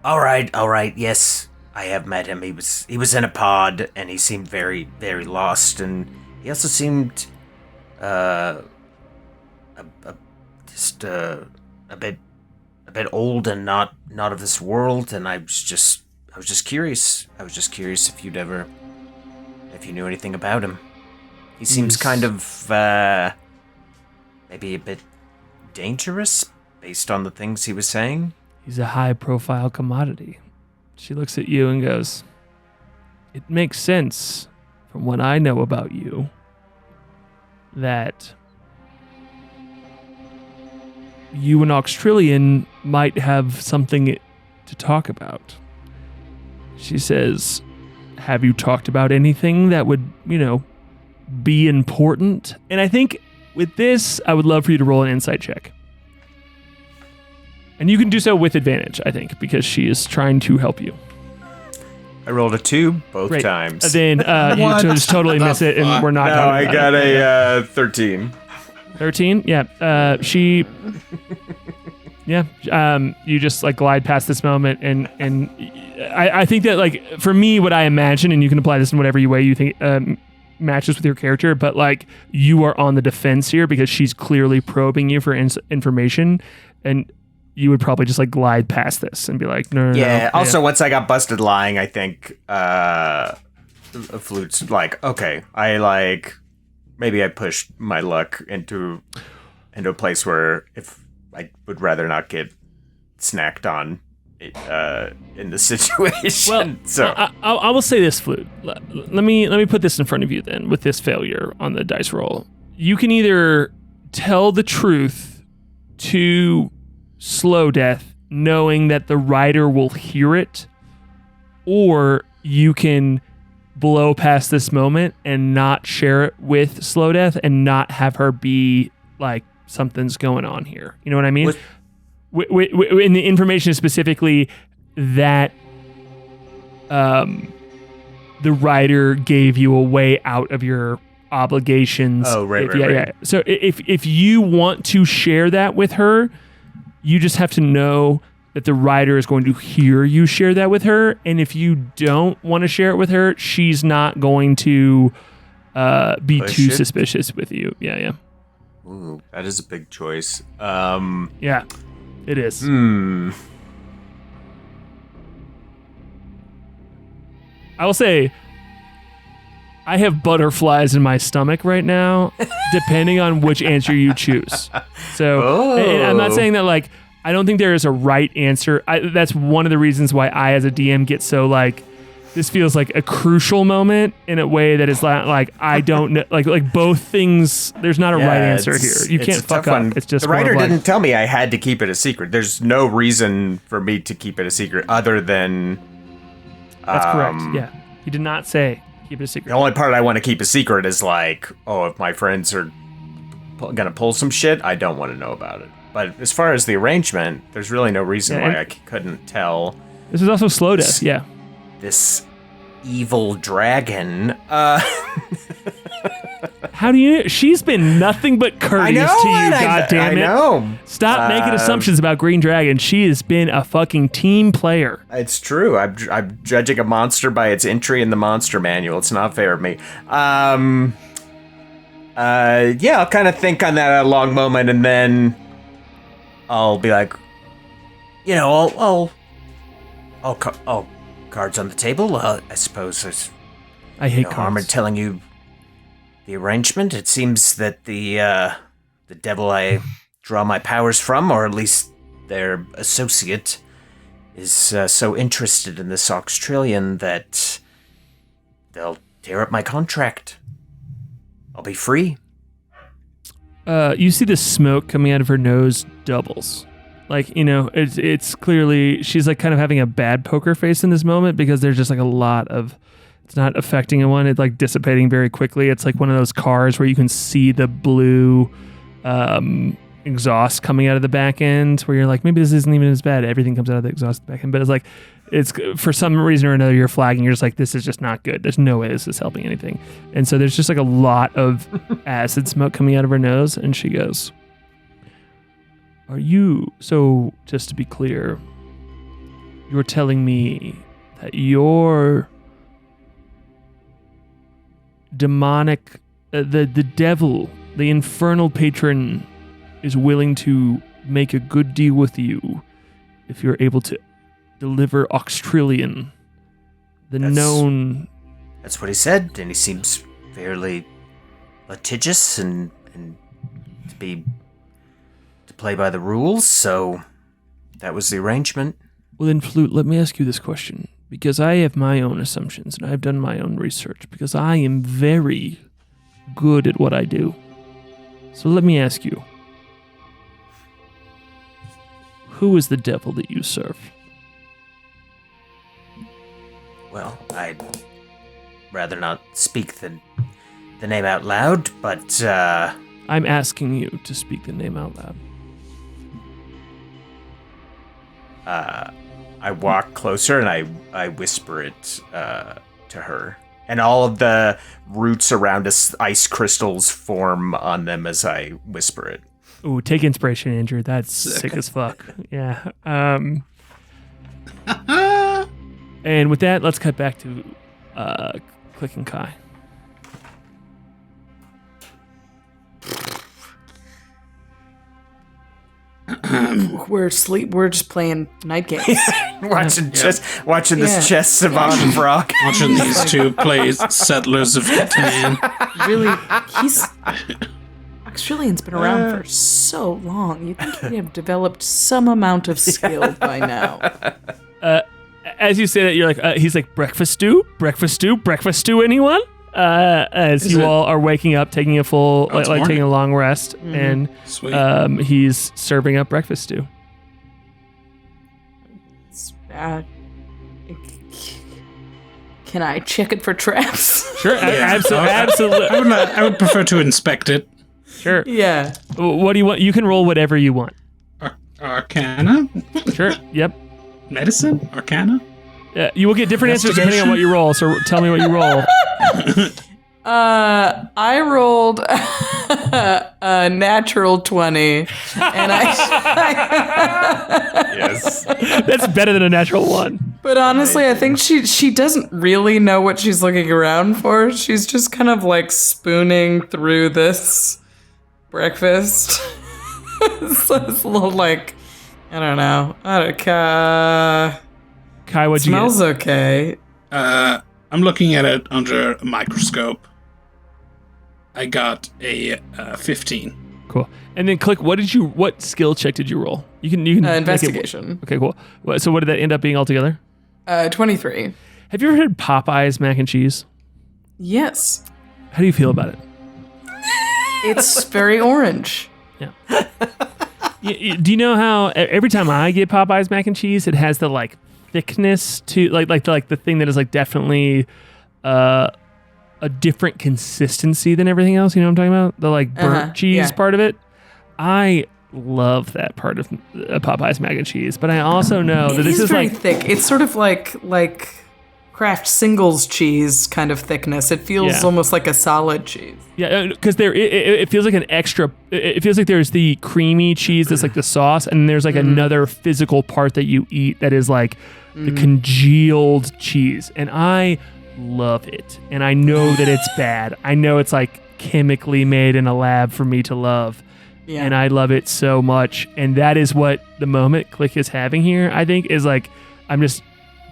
all right, yes, I have met him. He was in a pod, and he seemed very, very lost, and he also seemed just a bit old and not of this world. And I was just curious. I was just curious if you knew anything about him. He seems kind of maybe a bit dangerous based on the things he was saying. He's a high-profile commodity. She looks at you and goes, it makes sense from what I know about you that you and Oxtrillion might have something to talk about. She says, have you talked about anything that would, you know, be important? And I think with this, I would love for you to roll an insight check. And you can do so with advantage, I think, because she is trying to help you. I rolled a 2 both times. And then you just totally miss it, and we're not. No, I got a 13. 13? Yeah. You just like glide past this moment, and I think that, like, for me, what I imagine, and you can apply this in whatever way you think matches with your character, but like, you are on the defense here because she's clearly probing you for information, and you would probably just like glide past this and be like, no. Yeah. Also, once I got busted lying, I think Flute's like, okay, maybe I pushed my luck into a place where if I would rather not get snacked on in the situation. Well, so I will say this, Flute. Let me put this in front of you then. With this failure on the dice roll, you can either tell the truth to Slow Death, knowing that the rider will hear it, or you can blow past this moment and not share it with Slow Death and not have her be like, something's going on here. You know what I mean? In the information specifically that the writer gave you a way out of your obligations. Oh, right. Yeah. So if you want to share that with her, you just have to know that the writer is going to hear you share that with her. And if you don't want to share it with her, she's not going to be too suspicious with you. Yeah. Ooh, that is a big choice. Yeah, it is. I will say, I have butterflies in my stomach right now, depending on which answer you choose. So, and I'm not saying that like, I don't think there is a right answer. That's one of the reasons why I, as a DM, get so like, this feels like a crucial moment in a way that is like I don't know, like both things. There's not a right answer here. You can't fuck up. It's just the writer didn't tell me I had to keep it a secret. There's no reason for me to keep it a secret other than. That's correct. Yeah, he did not say keep it a secret. The only part I want to keep a secret is like, oh, if my friends are gonna pull some shit, I don't want to know about it. But as far as the arrangement, there's really no reason why I couldn't tell. This is also slow death. Yeah. This evil dragon. How do you? She's been nothing but courteous to you. God damn it! I know. Stop making assumptions about Green Dragon. She has been a fucking team player. It's true. I'm judging a monster by its entry in the monster manual. It's not fair of me. Yeah, I'll kind of think on that a long moment, and then I'll be like, you know, I'll cards on the table. I suppose there's I hate no harm in cards. telling you the arrangement. It seems that the devil I draw my powers from, or at least their associate, is so interested in this Australian that they'll tear up my contract. I'll be free. You see the smoke coming out of her nose doubles. Like, you know, it's clearly, she's like kind of having a bad poker face in this moment because there's just like a lot of, it's not affecting anyone. It's like dissipating very quickly. It's like one of those cars where you can see the blue exhaust coming out of the back end where you're like, maybe this isn't even as bad. Everything comes out of the exhaust at the back end. But it's like, it's for some reason or another, you're flagging. You're just like, this is just not good. There's no way this is helping anything. And so there's just like a lot of acid smoke coming out of her nose. And she goes, are you, so just to be clear, you're telling me that your demonic, the devil, the infernal patron is willing to make a good deal with you if you're able to deliver Australian, known... That's what he said, and he seems fairly litigious and to play by the rules, so that was the arrangement. Well then, Flute, let me ask you this question, because I have my own assumptions, and I've done my own research, because I am very good at what I do. So let me ask you, who is the devil that you serve? Well, I'd rather not speak the name out loud, but I'm asking you to speak the name out loud. I walk closer and I whisper it to her. And all of the roots around us, ice crystals form on them as I whisper it. Ooh, take inspiration, Andrew. That's sick as fuck. Yeah. And with that, let's cut back to Klik and K.A.I. We're asleep. We're just playing night games. watching this chess savant frog. Watching these two play Settlers of Catan. Really, Australian's been around for so long. You think he'd have developed some amount of skill by now. As you say that, you're like, he's like, breakfast stew, anyone? As you all are waking up, taking a full, like taking a long rest, and he's serving up breakfast stew. Can I check it for traps? Sure, absolutely. I would prefer to inspect it. Sure. Yeah. What do you want? You can roll whatever you want. Arcana? Sure. Yep. Medicine? Arcana? You will get different answers depending on what you roll. So tell me what you roll. I rolled a natural 20, and Yes. That's better than a natural 1. But honestly, I think she doesn't really know what she's looking around for. She's just kind of like spooning through this breakfast. So it's a little like, I don't know. Kai, what'd you get? Smells okay. I'm looking at it under a microscope. I got a 15. Cool. And then Klik, what skill check did you roll? You can investigation. Okay, cool. So what did that end up being altogether? 23. Have you ever had Popeye's mac and cheese? Yes. How do you feel about it? It's very orange. Yeah. Do you know how every time I get Popeye's mac and cheese, it has the like thickness to like the thing that is like definitely a different consistency than everything else. You know what I'm talking about? The like burnt cheese part of it. I love that part of Popeye's mac and cheese, but I also know that this is very like thick. It's sort of like Kraft singles cheese kind of thickness. It feels almost like a solid cheese. Yeah, because it feels like an extra. It feels like there's the creamy cheese that's like the sauce, and there's like another physical part that you eat that is like the congealed cheese, and I love it. And I know that it's bad. I know it's like chemically made in a lab for me to love. Yeah. And I love it so much. And that is what the moment Klik is having here, I think, is like, I'm just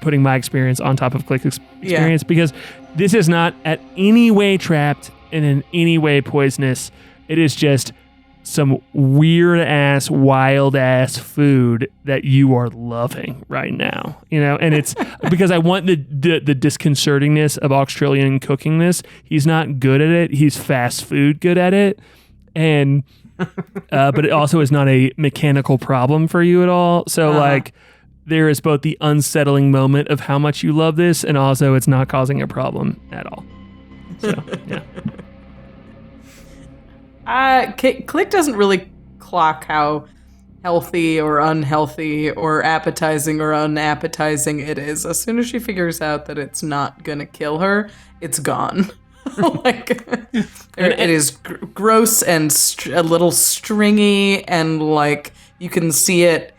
putting my experience on top of Klik's experience because this is not at any way trapped and in any way poisonous. It is just some weird ass, wild ass food that you are loving right now, you know? And it's because I want the disconcertingness of Australian cooking this. He's not good at it. He's fast food good at it. And, but it also is not a mechanical problem for you at all. So like there is both the unsettling moment of how much you love this and also it's not causing a problem at all. So, yeah. Klik doesn't really clock how healthy or unhealthy or appetizing or unappetizing it is. As soon as she figures out that it's not gonna kill her, it's gone. Like it is gross and a little stringy, and like you can see it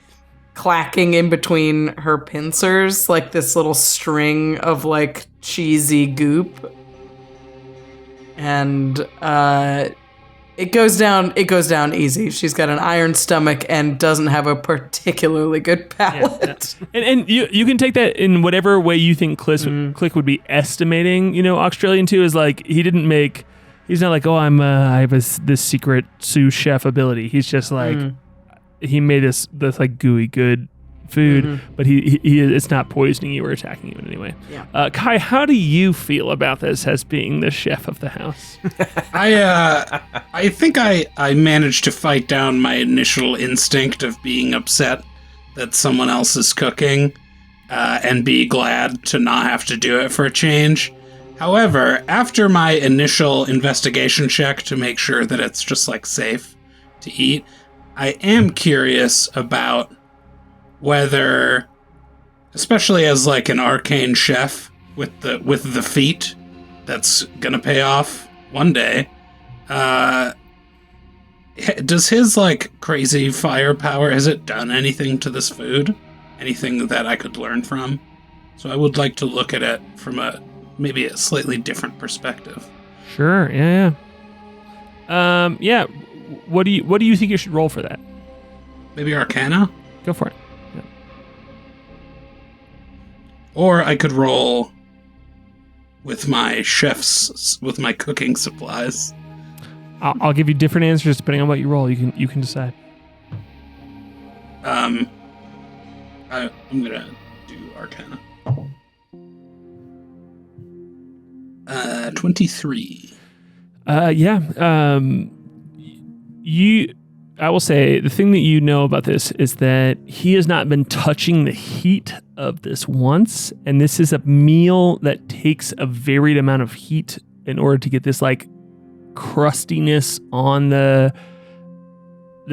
clacking in between her pincers, like this little string of like cheesy goop. And it goes down easy. She's got an iron stomach and doesn't have a particularly good palate. Yeah. And you can take that in whatever way you think Klik would be estimating. You know, Australian too is like he's not like, oh, I have this secret sous chef ability. He's just like he made this like gooey good food, but he it's not poisoning you or attacking you in any way. Yeah. Kai, how do you feel about this as being the chef of the house? I think I managed to fight down my initial instinct of being upset that someone else is cooking and be glad to not have to do it for a change. However, after my initial investigation check to make sure that it's just like safe to eat, I am curious about whether, especially as like an arcane chef with the feat that's gonna pay off one day, does his like crazy firepower, has it done anything to this food? Anything that I could learn from? So I would like to look at it from maybe a slightly different perspective. Sure. Yeah. Yeah. What do you think you should roll for that? Maybe Arcana? Go for it. Yeah. Or I could roll with my cooking supplies. I'll give you different answers depending on what you roll. You can decide. I'm gonna do Arcana. 23. Yeah. I will say the thing that you know about this is that he has not been touching the heat of this once, and this is a meal that takes a varied amount of heat in order to get this like crustiness on the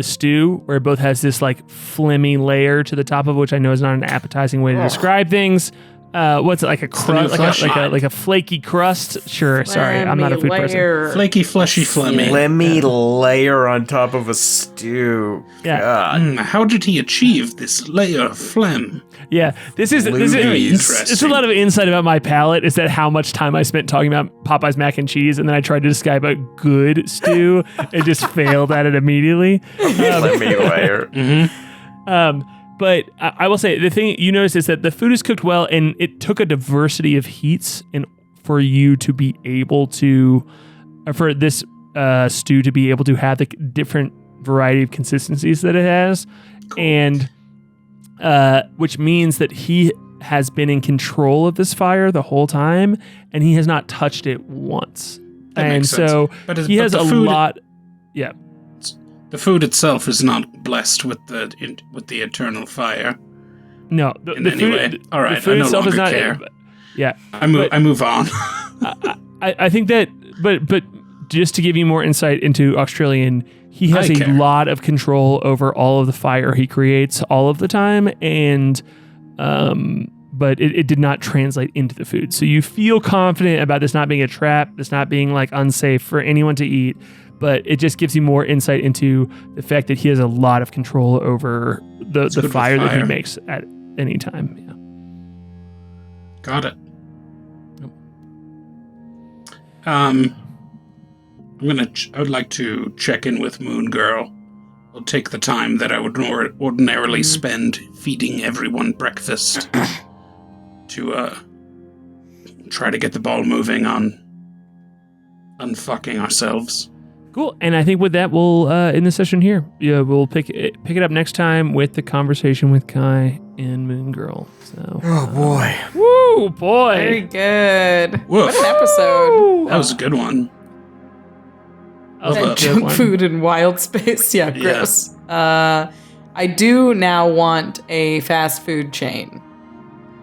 stew, where it both has this like phlegmy layer to the top of which I know is not an appetizing way to describe things, What's it, like a crust, like a flaky crust? Sure. Sorry, I'm not a food person. Flaky, fleshy, phlegmy. Phlegmy layer on top of a stew. Yeah. God. How did he achieve this layer of phlegm? Yeah, this is Very interesting. it's a lot of insight about my palate. Is that how much time I spent talking about Popeye's mac and cheese, and then I tried to describe a good stew and just failed at it immediately. Phlegmy layer. But I will say the thing you notice is that the food is cooked well, and it took a diversity of heats and for you to be able to, for this stew to be able to have the different variety of consistencies that it has, cool. And which means that he has been in control of this fire the whole time, and he has not touched it once. That and makes sense. So he has a lot. Yeah. The food itself is not blessed with the eternal fire. No, the food. All right, the food I no itself longer is not. care. Yeah, I move on. I think that, but just to give you more insight into Australian, he has a lot of control over all of the fire he creates all of the time, and but it did not translate into the food. So you feel confident about this not being a trap, this not being like unsafe for anyone to eat. But it just gives you more insight into the fact that he has a lot of control over the fire that he makes at any time. Yeah. Got it. Yep. I would like to check in with Moon Girl. I'll take the time that I would ordinarily spend feeding everyone breakfast to try to get the ball moving on unfucking ourselves. Cool. And I think with that, we'll end the session here. Yeah, we'll pick it up next time with the conversation with K.A.I and Moon Girl. So. Oh boy. Woo boy. Very good. Woof. What an episode. That was a good one. Junk food in wild space. Yeah, gross. Yeah. I do now want a fast food chain.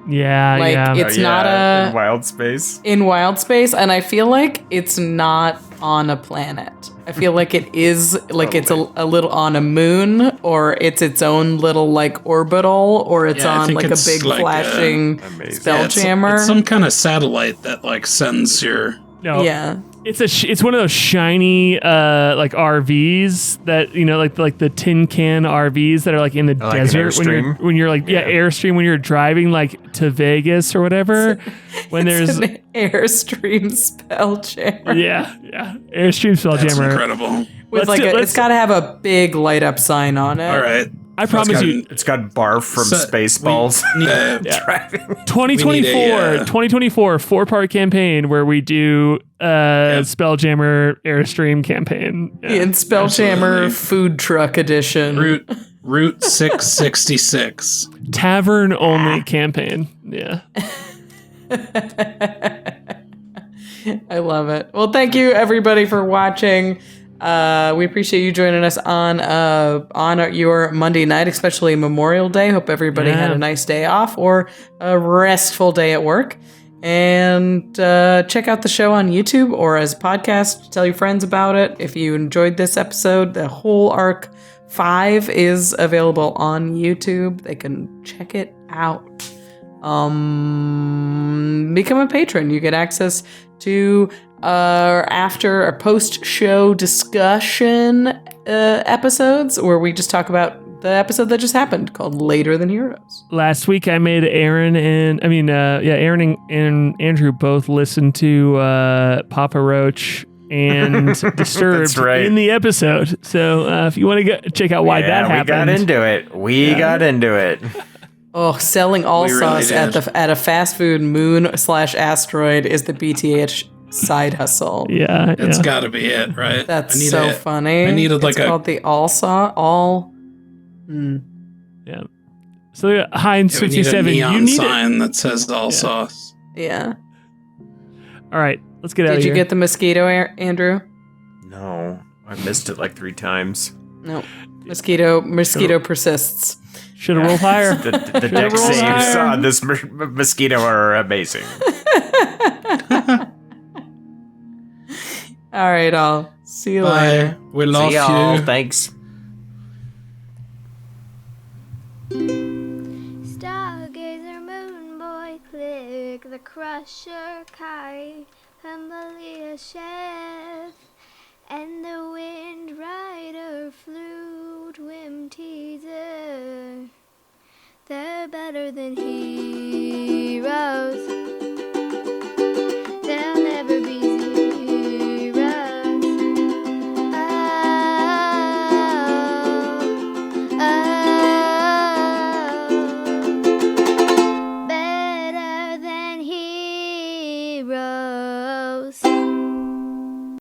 Yeah, it's not in wild space. In wild space, and I feel like it's not on a planet. I feel like it is like it's a little on a moon, or it's its own little like orbital, or it's on like a big flashing Spelljammer. It's some kind of satellite that like sends your. No. Yeah. It's one of those shiny like RVs that like the tin can RVs that are like in the desert when you're like Airstream when you're driving like to Vegas or whatever when there's an Airstream Spelljammer. Yeah, Airstream Spelljammer. That's incredible. With it's got to have a big light up sign on it. All right. I promise you, it's got barf from Spaceballs. 2024 4-part campaign where we do Spelljammer Airstream campaign. Yeah. In Spelljammer Food Truck Edition. Route 666. Tavern only campaign. Yeah. I love it. Well, thank you everybody for watching. We appreciate you joining us on your Monday night, especially Memorial Day. Hope everybody had a nice day off or a restful day at work. And check out the show on YouTube or as a podcast. Tell your friends about it. If you enjoyed this episode, the whole Arc 5 is available on YouTube. They can check it out. Become a patron. You get access to after or post-show discussion episodes where we just talk about the episode that just happened called Later Than Heroes. Last week I made Aaron and Andrew both listen to Papa Roach and Disturbed in the episode. So if you want to check out why that happened. We got into it. Oh, selling all sauce at a fast food moon/asteroid is the BTH side hustle. Yeah, it's got to be it, right? That's so funny. I needed it's called the all. Yeah. So Heinz 57. You need a sign that says all sauce. Yeah. All right, let's get out of here. Did you get the mosquito, Andrew? No, I missed it like 3 times. No, mosquito persists. Should have rolled higher. The deck saves on this mosquito are amazing. All right, I'll see you later. We love you. Thanks. Stargazer, Moonboy, Klik. Crusher, K.A.I, Humbly Chef, and the Windrider, Flute, Whimteaser. They're better than he.